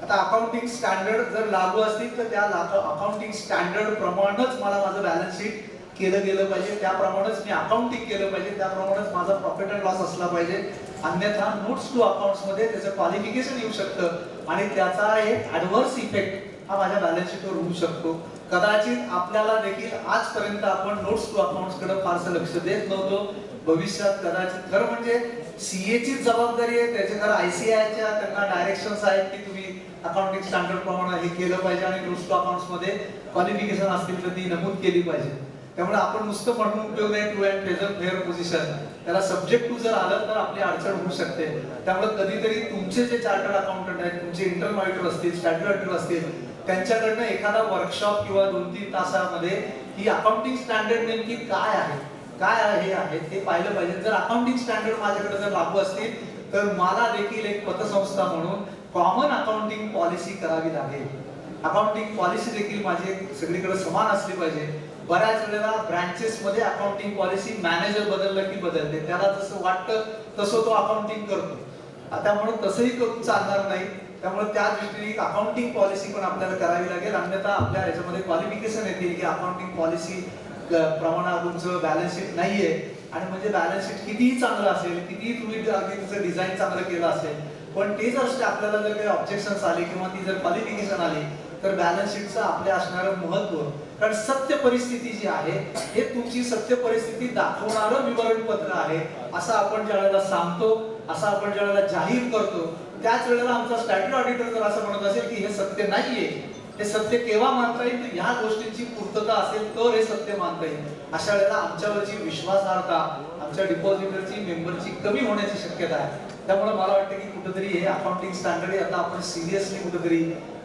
आता अकाउंटिंग स्टँडर्ड जर लागू असतील तर त्या अकाउंटिंग स्टँडर्ड प्रमाणेच मला माझं बॅलन्स शीट केलं गेलं पाहिजे, त्याप्रमाणेच मी अकाउंटिंग केलं पाहिजे, त्याप्रमाणेच माझा प्रॉफिट अँड लॉस असला पाहिजे. अन्यथा नोट्स टू अकाउंट्स मध्ये त्याचं क्वालिफिकेशन येऊ शकतं आणि त्याचा एक ऍडव्हर्स इफेक्ट हा माझ्या बॅलन्स शीटवर होऊ शकतो. कदाचित आपल्याला देखील आजपर्यंत आपण नोट्स टू अकाउंट्स कडे फारसं लक्ष देत नव्हतो. भविष्यात कदाचित खरं म्हणजे सीए ची जबाबदारी आहे, त्याचे खरं आयसीआयच्या त्यांना डायरेक्शन्स आहेत की तुम्ही अकाउंटिंग स्टँडर्ड प्रमाणे हे केलं पाहिजे आणि नोट्स टू अकाउंट्स मध्ये क्वालिफिकेशन असतील तर ती नमूद केली पाहिजे. त्यामुळे आपण नुसतं म्हणून उपयोग नाही ट्रू अँड फेअर पोझिशन, त्याला सब्जेक्ट टू जर आलं तर आपली अडचण होऊ शकते. त्यामुळे कधीतरी तुमचे जे चार्टर्ड अकाउंटंट आहेत, तुमचे इंटरमॅडिएट असतील, स्टॅट्युटरी ऑडिटर असतील, त्यांच्याकडनं एखादा वर्कशॉप किंवा 2-3 तासामध्ये ही अकाउंटिंग स्टँडर्ड नेमकी काय आहे, काय हे आहे ते पाहिलं पाहिजे. जर अकाउंटिंग स्टँडर्ड माझ्याकडे जर लागू असतील तर मला देखील एक पतसंस्था म्हणून कॉमन अकाउंटिंग पॉलिसी करावी लागेल. अकाउंटिंग पॉलिसी देखील माझी सगळीकडे समान असली पाहिजे. बऱ्याच वेळेला ब्रांचेस मध्ये अकाउंटिंग पॉलिसी मॅनेजर बदललं की बदलते, त्याला जसं वाटतं तसं तो अकाउंटिंग करतो. त्यामुळे तसंही करून चालणार नाही. त्यामुळे त्या दृष्टीने अकाउंटिंग पॉलिसी पण आपल्याला करावी लागेल. अन्यथा आपल्या याच्यामध्ये क्वालिफिकेशन येतील की अकाउंटिंग पॉलिसी प्रमाणात तुमचं बॅलन्स शीट नाहीये आणि म्हणजे बॅलन्स शीट कितीही चांगलं असेल, कितीही तुम्ही त्याचं डिझाईन चांगलं केलं असेल, पण ते जर आपल्याला जर काही ऑब्जेक्शन्स आले किंवा ती जर क्वालिफिकेशन आली तर बॅलन्स शीटचं आपल्या असणारं महत्व, कारण सत्य परिस्थिती जी आहे हे तुमची सत्य परिस्थिती दाखवणारं विवरणपत्र आहे असं आपण ज्या वेळेला सांगतो, असं आपण ज्या वेळेला जाहीर करतो, त्याच वेळेला आमचा स्टॅट्युटरी ऑडिटर जर असं म्हणत असेल की हे सत्य नाहीये, हे सत्य केव्हा मानता येईल तर ह्या गोष्टींची पूर्तता असेल तर हे सत्य मानता येईल. अशा वेळेला आमच्यावरची विश्वासार्हता, आमच्या डिपॉझिटरची, मेंबरची कमी होण्याची शक्यता आहे. त्यामुळे मला वाटतं की कुठेतरी हे अकाउंटिंग स्टँडर्ड आता आपण सिरियसली कुठेतरी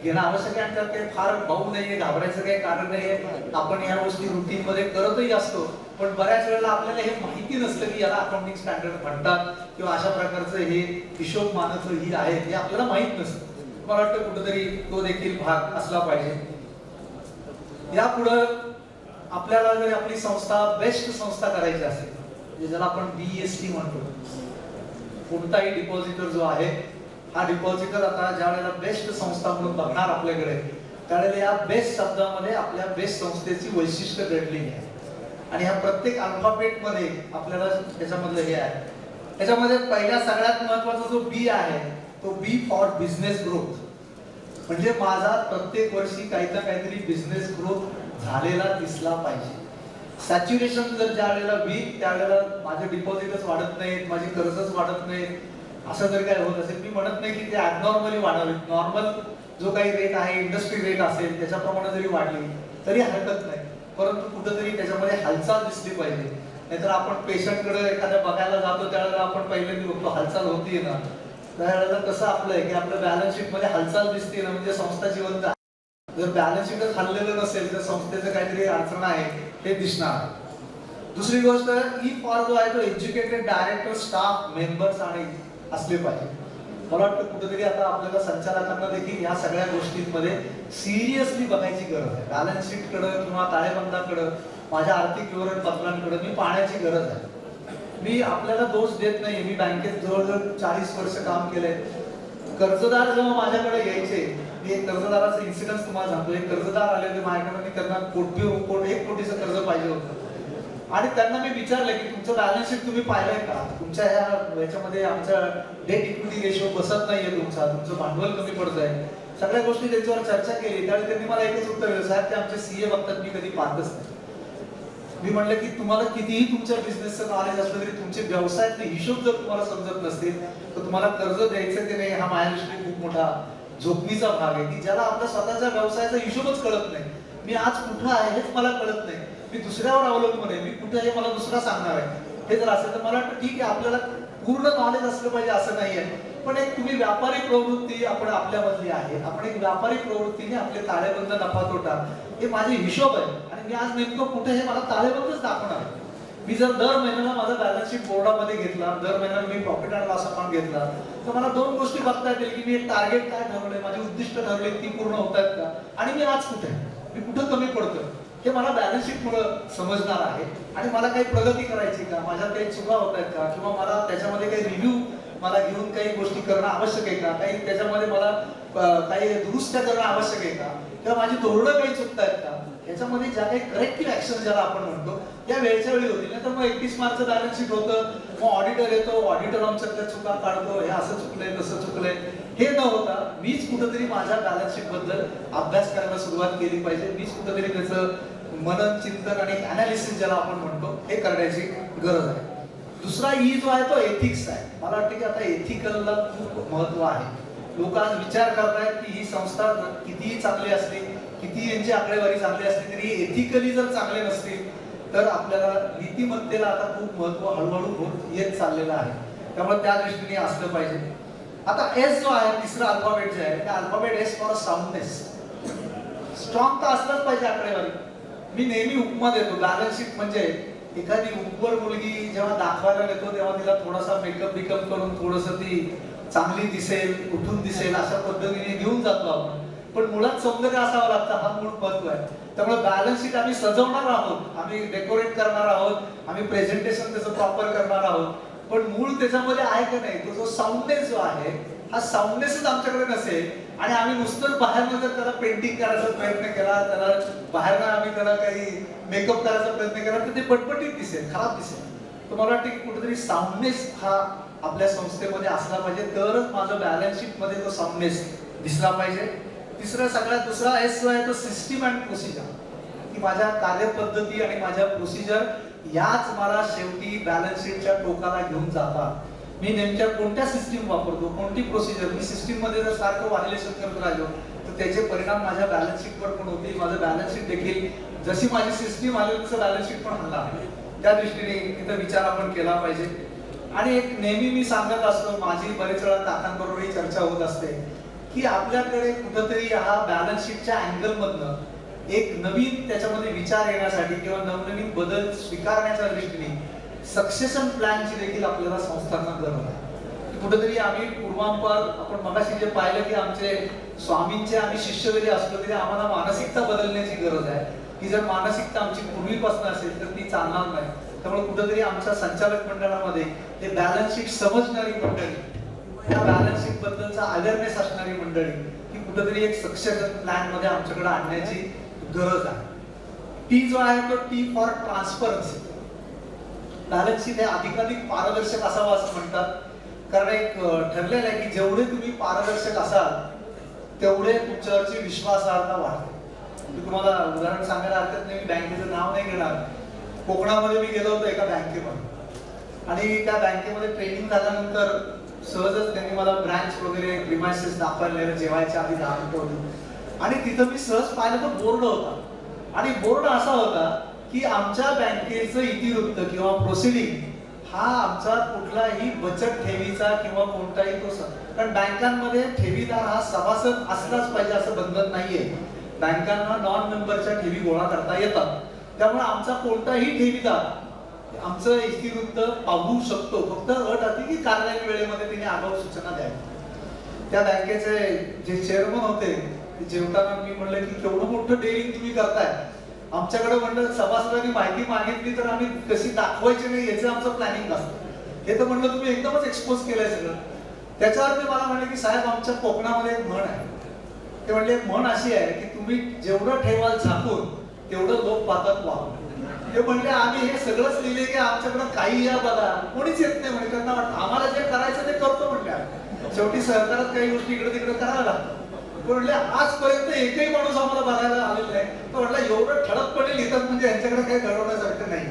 घेणं आवश्यक आहे आणि त्यात काही फार भाऊ नाहीये, घाबरायचं काही कारण नाहीये. आपण या गोष्टी रुटीन मध्ये करतही असतो, पण बऱ्याच वेळेला आपल्याला हे माहिती नसतं की याला अकाउंटिंग स्टँडर्ड म्हणतात किंवा अशा प्रकारचं हे हिशोब मानक ही आहेत हे आपल्याला माहित नसतं. मला वाटतं कुठेतरी तो देखील भाग असला पाहिजे. यापुढे आपल्याला जर आपली संस्था बेस्ट संस्था करायची असेल, म्हणजे ज्याला आपण BEST म्हणतो, कोणताही डिपॉझिटर जो आहे हा डिपॉझिटर आता ज्या वेळेला बेस्ट संस्था म्हणून बघणार आपल्याकडे, त्यावेळेला या बेस्ट शब्दामध्ये आपल्या बेस्ट संस्थेची वैशिष्ट्य दडलेली आहे आणि ह्या प्रत्येक अल्फाबेट मध्ये आपल्याला त्याच्यामधलं हे आहे. त्याच्यामध्ये पहिल्या सगळ्यात महत्वाचा जो B आहे तो B फॉर बिझनेस ग्रोथ, म्हणजे माझा प्रत्येक वर्षी काही ना काहीतरी बिझनेस ग्रोथ झालेला दिसला पाहिजे. सॅच्युरेशन जर ज्या वेळेला वीक त्यावेळेला माझे डिपॉझिटच वाढत नाहीत, माझी कर्जच वाढत नाहीत, असं जर काय होत असेल, मी म्हणत नाही की ते ॲबनॉर्मली वाढावेत, नॉर्मल जो काही रेट आहे इंडस्ट्री रेट असेल त्याच्याप्रमाणे जरी वाढली तरी हरकत नाही, परंतु कुठेतरी त्याच्यामध्ये हालचाल दिसली पाहिजे. नाहीतर आपण पेशंटकडे एखाद्या बघायला जातो त्यावेळेला आपण पहिल्यांदा बघतो हालचाल होतीये ना, त्यावेळेला कसं आपलं आहे की आपलं बॅलन्स शीट मध्ये हालचाल दिसते ना म्हणजे संस्था जिवंत आहे. जर बॅलन्स शीटच हललेलं नसेल तर संस्थेचं काहीतरी अडचण आहे हे दिसणार. दुसरी गोष्ट ई फॉर जो आहे तो एज्युकेटेड डायरेक्टर, स्टाफ, मेंबर्स आणि असले पाहिजे. मला वाटतं कुठेतरी आता आपल्याला संचालकांना देखील या सगळ्या गोष्टींमध्ये सिरियसली बघायची गरज आहे. बॅलन्स शीट कडे किंवा ताळेबंदाकडे, माझ्या आर्थिक विवरणपत्रांकडे मी पाहण्याची गरज आहे. मी आपल्याला दोष देत नाही, मी बँकेत जवळजवळ 40 वर्ष काम केलंय. कर्जदार जेव्हा माझ्याकडे यायचे, मी एक कर्जदाराचा इन्सिडेंट तुम्हाला सांगतो. एक कर्जदार आले होते माझ्याकडे, मी त्यांना 1 कोटीचं कर्ज पाहिजे होतं आणि त्यांना मी विचारलं की तुमचं बॅलन्स शीट तुम्ही पाहिलंय का, तुमच्या ह्याच्यामध्ये आमचा डेट इक्विटी रेशो बसत नाहीये, तुमचं भांडवल कमी पडत आहे. सगळ्या गोष्टी त्यांच्यावर चर्चा केली. त्यावेळी त्यांनी मला एकच उत्तर दिलं, साहेब ते आमचे सीए बघतात, मी कधी पाहतच नाही. मी म्हणलं की तुम्हाला कितीही तुमच्या बिझनेसचं नॉलेज असलं तरी तुमचे व्यवसायातले हिशोब जर तुम्हाला समजत नसतील तर तुम्हाला कर्ज द्यायचं की नाही हा माझ्या दृष्टीने खूप मोठा जोखमीचा भाग आहे की ज्याला आपल्या स्वतःच्या व्यवसायाचा हिशोबच कळत नाही. मी आज कुठं आहे हेच मला कळत नाही, मी दुसऱ्यावर अवलंबून आहे, मी कुठं हे मला दुसरा सांगणार आहे. हे जर असेल तर मला वाटतं ठीक आहे, आपल्याला पूर्ण नॉलेज असलं पाहिजे असं नाही आहे, पण एक तुम्ही व्यापारी प्रवृत्ती आपण आपल्यामधली आहे. आपण एक व्यापारी प्रवृत्तीने आपले ताळेबंद, नफा तोटा हे माझे हिशोब आहे आणि मी आज नेमकं कुठे हे मला ताळेबंदच दाखवणार आहे. मी जर दर महिन्याला माझा बॅलन्स शीट बोर्डामध्ये घेतला, दर महिन्याला मी प्रॉफिट अँड लॉस अकाउंट घेतला, तर मला दोन गोष्टी बघता येतील की मी एक टार्गेट काय ठरवलंय, माझी उद्दिष्ट ठरवली ती पूर्ण होत आहेत का, आणि मी आज कुठे आहे, मी कुठं कमी पडतोय, हे मला बॅलन्स शीट मुळे समजणार आहे. आणि मला काही प्रगती करायची का, माझ्या काही चुका होत आहेत का, किंवा मला त्याच्यामध्ये काही रिव्ह्यू मला घेऊन काही गोष्टी करणं आवश्यक आहे का, काही त्याच्यामध्ये मला काही दुरुस्त्या करणं आवश्यक आहे का, किंवा माझी धोरणं काही चुकत आहेत का, याच्यामध्ये ज्या काही करेक्टिव्ह ऍक्शन ज्याला आपण म्हणतो त्या वेळच्या वेळी होतील. नाही तर मग 31 मार्चचं बॅलन्स शीट होतं, मग ऑडिटर येतो, ऑडिटर आमच्यातल्या चुका काढतो, हे असं चुकलंय तसं चुकलंय, हे न होता मीच कुठंतरी माझ्या बॅलन्स शीट बद्दल अभ्यास करायला सुरुवात केली पाहिजे. मीच कुठंतरी त्याचं मनन चिंतन आणि अनालिसिस ज्याला आपण म्हणतो हे करण्याची गरज आहे. दुसरा ई जो आहे तो एथिक्स आहे. मला वाटतं की आता एथिकलला खूप महत्व आहे. लोक आज विचार करतायत की ही संस्था कितीही चांगली असली, किती यांची आकडेवारी चांगली असली तरी एथिकली जर चांगले नसतील तर आपल्याला नीतिमत्तेला आता खूप महत्व हळूहळू होत येत चाललेलं आहे. त्यामुळे त्या दृष्टीने असलं पाहिजे. आता एस जो आहे, तिसरा अल्फाबेट जे आहे, त्या अल्फाबेट एस फॉर साऊंडनेस. स्ट्रॉंग तर असलंच पाहिजे आकडेवारी. मी नेहमी उपमा देतो, बॅलन्स शीट म्हणजे एखादी उपवर मुलगी जेव्हा दाखवायला येतो तेव्हा तिला थोडासा मेकअप बिकअप करून थोडस ती चांगली दिसेल, उठून दिसेल अशा पद्धतीने घेऊन जातो आपण. पण मुळात सौंदर्य असावं लागतं, हा मूळ महत्व आहे. त्यामुळे बॅलन्स शीट आम्ही सजवणार आहोत, आम्ही डेकोरेट करणार आहोत, आम्ही प्रेझेंटेशन त्याचं प्रॉपर करणार आहोत, पण मूळ त्याच्यामध्ये आहे का नाही, तो जो साऊंडनेस जो आहे, हा साऊंडनेसच आमच्याकडे नसेल आणि आम्ही नुसतं बाहेरनं जर त्याला पेंटिंग करायचा प्रयत्न केला, त्याला बाहेरनं आम्ही त्याला काही मेकअप करायचा प्रयत्न केला तर ते पटपटीत दिसेल, खराब दिसेल. तर मला वाटतं की कुठेतरी साऊंडनेस हा आपल्या संस्थेमध्ये असला पाहिजे, तरच माझं बॅलन्स शीट मध्ये तो साऊंडनेस दिसला पाहिजे. तिसरा सगळ्यात दुसरा एस जो आहे तो सिस्टीम अँड प्रोसिजर, की माझ्या कार्यपद्धती आणि माझ्या प्रोसिजर याच मला शेवटी बॅलन्स शीटच्या टोकाला घेऊन जातात. मी नेमक्या कोणत्या सिस्टीम वापरतो, कोणती प्रोसिजर, मी सिस्टीम मध्ये जर सारखं व्हायलेशन करत राहिलो तर त्याचे परिणाम माझ्या बॅलन्स शीटवर पण होतील. माझं बॅलन्स शीट देखील जशी माझी सिस्टीम आली तसं बॅलन्स शीट पण हल्ला आहे. त्या दृष्टीने इथं विचार आपण केला पाहिजे. आणि एक नेहमी मी सांगत असतो, माझी बरेच वेळा काकांबरोबरही चर्चा होत असते की आपल्याकडे कुठंतरी हा बॅलन्स शीटच्या अँगल मधनं एक नवीन त्याच्यामध्ये विचार येण्यासाठी किंवा नवनवीन बदल स्वीकारण्याच्या दृष्टीने सक्सेशन प्लॅनची देखील आपल्याला संस्थांना गरज आहे. कुठेतरी आम्ही पूर्वांपार आपण मगाशी जे पाहिलं की आमचे स्वामींचे आम्ही शिष्य जरी असलो तरी आम्हाला मानसिकता बदलण्याची गरज आहे. की जर मानसिकता आमची पूर्वीपासून असेल तर ती चालणार नाही. त्यामुळे कुठेतरी आमच्या संचालक मंडळामध्ये हे बॅलन्स शीट समजणारी मंडळी, त्या बॅलन्स शीट बद्दलचा अवेअरनेस असणारी मंडळी ही कुठेतरी एक सक्सेशन प्लॅन मध्ये आमच्याकडे आणण्याची गरज आहे. टी जो आहे तो T for transparency. Balance sheet हे अधिकाधिक पारदर्शक असावं असं म्हणतात, कारण एक ठरलेलं आहे की जेवढे तुम्ही पारदर्शक असाल तेवढे तुमच्यावरची विश्वासार्हता वाढते. मी तुम्हाला उदाहरण सांगायला हरकत नाही, मी बँकेचं नाव नाही घेणार. कोकणामध्ये मी गेलो होतो एका बँकेमध्ये आणि त्या बँकेमध्ये ट्रेनिंग झाल्यानंतर सहजच त्यांनी मला ब्रांच वगैरे प्रिमायसेस दाखवायला जेवायच्या आधी 10 मिनिटं होती आणि तिथं मी सहज पाहिलं तर बोर्ड होता आणि बोर्ड असा होता की आमच्या बँकेचं इतिवृत्त किंवा प्रोसिडिंग हा आमचा कुठलाही बचत ठेवीचा किंवा कोणताही तो, कारण बँकांमध्ये ठेवीदार हा सभासद असलाच पाहिजे असं बंधन नाहीये. बँकांना नॉन मेंबरच्या ठेवी गोळा करता येतात. त्यामुळे आमचा कोणताही ठेवीदार आमचं इतिवृत्त पाहू शकतो. फक्त अट अशी की कार्यालयीन वेळेमध्ये तिने आगाऊ सूचना द्यावी. त्या बँकेचे जे चेअरमन होते जेवताना मी म्हणलं की केवढं मोठं डेअरिंग तुम्ही करताय, आमच्याकडे म्हणलं सभासदांनी माहिती मागितली तर आम्ही कशी दाखवायची नाही याचं आमचं प्लॅनिंग असतं. हे तर म्हणलं तुम्ही एकदमच एक्सपोज केलंय सगळं. त्याच्यावर ते मला म्हणले की साहेब आमच्या कोकणामध्ये एक म्हण आहे. ते म्हणले म्हण अशी आहे की तुम्ही जेवढं ठेवाल झाकून तेवढं लोक पाहतात वाहून. ते म्हणले आम्ही हे सगळंच लिहिले की आमच्याकडे काही या बघा कोणीच येत नाही म्हणे, त्यांना वाटतं आम्हाला जे करायचं ते करतो म्हणले. शेवटी सरकारात काही गोष्टी इकडे तिकडे कराव्या लागतात. म्हणले आजपर्यंत एकही माणूस आम्हाला बघायला आलेला नाही. तो म्हटलं एवढं ठळकपणे लिहितात म्हणजे यांच्याकडे काही घडवण्यासारखं नाही.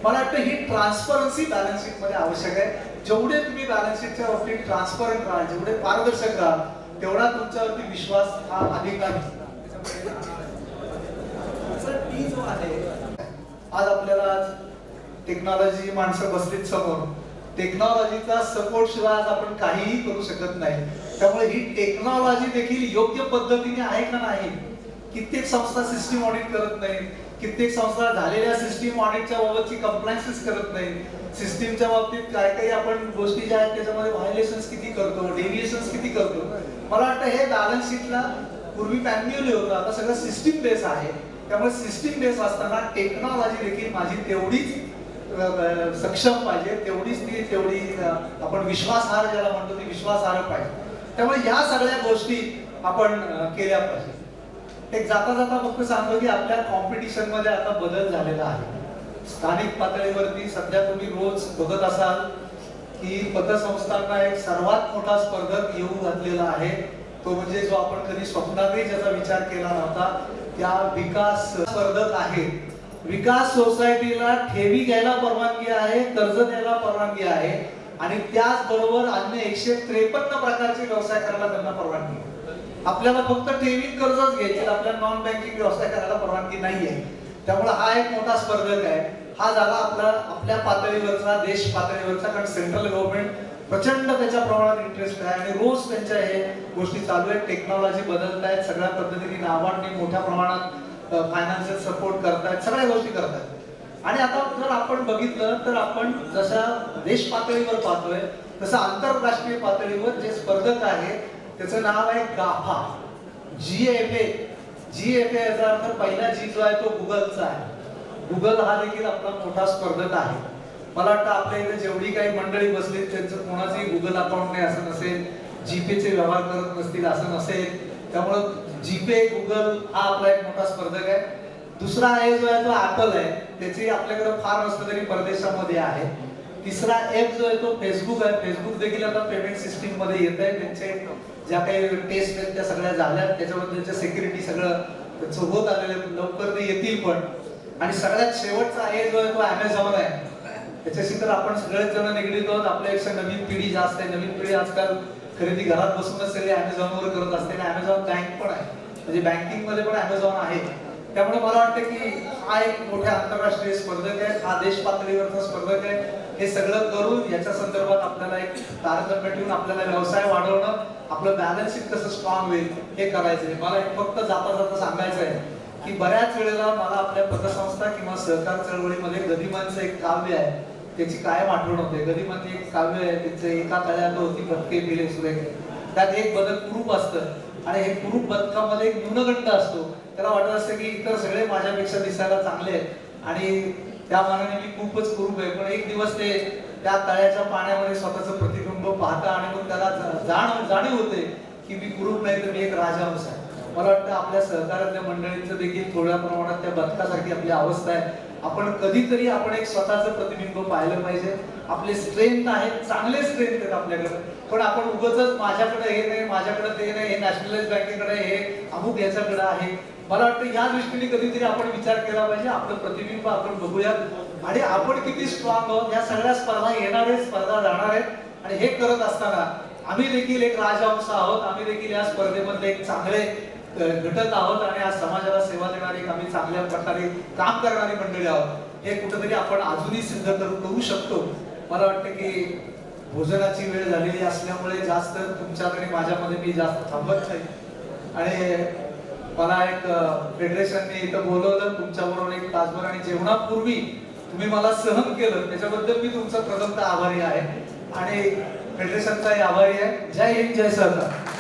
मला वाटतं ही ट्रान्सपरन्सी बॅलन्स शीट मध्ये आवश्यक आहे. जेवढे तुम्ही बॅलन्स शीटच्या बाबतीत ट्रान्सपरंट राहा, जेवढे पारदर्शक राहा, तेवढा तुमच्यावरती विश्वास हा अधिक आहे. आज आपल्याला टेक्नॉलॉजी माणसं बसलीत समोर, टेक्नॉलॉजीचा सपोर्ट शिवाय आज आपण काहीही करू शकत नाही. त्यामुळे ही टेक्नॉलॉजी देखील योग्य पद्धतीने आहे का नाही, कित्येक संस्था सिस्टीम ऑडिट करत नाही, कित्येक संस्था झालेल्या सिस्टीम ऑडिटच्या बाबतची कंप्लायन्सेस करत नाही. सिस्टीमच्या बाबतीत काय काही आपण गोष्टी ज्या आहेत त्याच्यामध्ये व्हायलेशन्स किती करतो, डेव्हिएशन्स किती करतो. मला वाटतं हे बॅलन्स शीटला पूर्वी मॅन्युअली होतं, आता सगळं सिस्टीम बेस आहे. त्यामुळे सिस्टीम बेस असताना टेक्नॉलॉजी देखील माझी तेवढीच सक्षम पाहिजे, तेवढी आपण विश्वासार्ह ज्याला म्हणतो ती विश्वासार्ह पाहिजे. त्यामुळे ह्या सगळ्या गोष्टी आपण केल्या पाहिजे. एक जाता जाता फक्त सांगतो की आपल्या कॉम्पिटिशन मध्ये आता बदल झालेला आहे. स्थानिक पातळीवरती सध्या तुम्ही रोज बघत असाल की पतसंस्थांना एक सर्वात मोठा स्पर्धक येऊ घातलेला आहे. तो म्हणजे जो आपण कधी स्वप्नातही ज्याचा विचार केला नव्हता त्या विकास स्पर्धक आहे. विकास सोसायटीला ठेवी घ्यायला परवानगी आहे, कर्ज द्यायला परवानगी आहे आणि त्याचबरोबर अन्य 153 प्रकारचे व्यवसाय करायला त्यांना परवानगी आहे. आपल्याला फक्त ठेवी कर्जच घ्यायचे, आपल्याला नॉन बँकिंग व्यवसाय करायला परवानगी नाहीये. त्यामुळे हा एक मोठा स्पर्धक आहे. हा झाला आपल्या पातळीवरचा, देश पातळीवरचा, कारण सेंट्रल गव्हर्नमेंट प्रचंड त्याच्या प्रमाणात इंटरेस्ट आहे आणि रोज त्यांच्या हे गोष्टी चालू आहेत. टेक्नॉलॉजी बदलत आहेत, सगळ्या पद्धतीने नाबार्डने मोठ्या प्रमाणात फायनान्शियल सपोर्ट करतायत, सगळ्या गोष्टी करतायत. आणि आता जर आपण बघितलं तर आपण जशा देश पातळीवर पाहतोय तसं आंतरराष्ट्रीय पातळीवर जे स्पर्धक आहे त्याचं नाव आहे गाफा, GFA याचा अर्थ पहिला जी जो आहे तो गुगलचा आहे. गुगल हा देखील आपला मोठा स्पर्धक आहे. मला वाटतं आपल्या इथे जेवढी काही मंडळी बसली त्यांचं कोणाचंही गुगल अकाउंट नाही असं नसेल, जीपेचे व्यवहार करत नसतील असं नसेल. त्यामुळं जीपे, गुगल हा आपला एक मोठा स्पर्धक आहे. दुसरा आहे जो आहे तो ऍपल आहे, त्याची आपल्याकडे फार नसलं तरी परदेशामध्ये आहे. तिसरा एप जो आहे तो फेसबुक आहे. फेसबुक देखील आता पेमेंट सिस्टीम मध्ये येत आहे. त्यांचे ज्या काही टेस्ट आहेत त्या सगळ्या झाल्या, त्याच्याबद्दलच्या सिक्युरिटी सगळं त्याचं होत आलेलं, लवकर ते येतील पण. आणि सगळ्यात शेवटचा आहे जो आहे तो Amazon आहे. त्याच्याशी तर आपण सगळेच जण निगडीत आहोत. आपल्यापेक्षा नवीन पिढी जास्त आहे. नवीन पिढी आजकाल खरेदी घरात बसूनच सगळे Amazon वर करत असते. आणि Amazon बँक पण आहे, म्हणजे बँकिंग मध्ये पण Amazon आहे. त्यामुळे मला वाटतं की हा एक मोठ्या आंतरराष्ट्रीय स्पर्धक आहे, हा देश पातळीवरचा स्पर्धक आहे. हे सगळं करून याच्या संदर्भात आपल्याला एक तारतम्य ठेवून आपल्याला व्यवसाय वाढवणं, आपलं बॅलन्स शीट कसं स्ट्रॉंग होईल हे करायचंय. मला एक फक्त जाता जाता सांगायचं आहे की बऱ्याच वेळेला मला आपल्या पतसंस्था किंवा सहकार चळवळीमध्ये गदिमांचं एक काव्य आहे, त्याची कायम आठवण होते. गदिमांचे एक काव्य आहे, त्याचे एका तळ्यात होती बदके पिले सुरेख. त्यात एक बदक कुरूप असतं आणि हे कुरूप बदकामध्ये एक न्यूनगंड असतो. त्याला वाटत असतं की इतर सगळे माझ्यापेक्षा दिसायला चांगले आहेत आणि त्या मानाने मी खूपच कुरूप आहे. पण एक दिवस ते त्या तळ्याच्या पाण्यामध्ये स्वतःचं प्रतिबिंब पाहता आणि मग त्याला जाणीव होते की मी कुरूप नाही तर मी एक राजहंस आहे. मला वाटतं आपल्या सहकार्यातल्या मंडळींचं देखील थोड्या प्रमाणात त्या बदकासारखी आपली अवस्था आहे. आपण कधीतरी आपण एक स्वतःचं प्रतिबिंब पाहिलं पाहिजे. आपले स्ट्रेंथ आहेत, चांगले स्ट्रेंथ आहेत आपल्याकडे, पण आपण उगाचच माझ्याकडे हे नाही, माझ्याकडे ते नाही, हे नॅशनलाइज बँकेकडे, हे अमुक याच्याकडे आहे. मला वाटतं या दृष्टीने कधीतरी आपण विचार केला पाहिजे. आपलं प्रतिबिंब आपण बघूयात आणि आपण किती स्ट्रॉंग आहोत. या सगळ्या स्पर्धा येणार आहेत, स्पर्धा जाणार आहेत आणि हे करत असताना आम्ही देखील एक राजहंस आहोत. आम्ही देखील या स्पर्धेमधले एक चांगले घटक आहोत आणि आज समाजाला सेवा देणारी, आम्ही चांगल्या प्रकारे काम करणारी मंडळी आहोत. हे कुठेतरी आपण अजूनही सिद्ध करू शकतो. मला वाटतं की भोजनाची वेळ झालेली असल्यामुळे जास्त तुमच्याकडे माझ्यामध्ये मी जास्त थांबत नाही आणि मला एक फेडरेशनने इथं बोलवलं तुमच्याबरोबर एक तासभर आणि जेवणापूर्वी तुम्ही मला सहन केलं त्याच्याबद्दल मी तुमचा प्रथमतः आभारी आहे आणि फेडरेशनचाही आभारी आहे. जय हिंद, जय सरकार.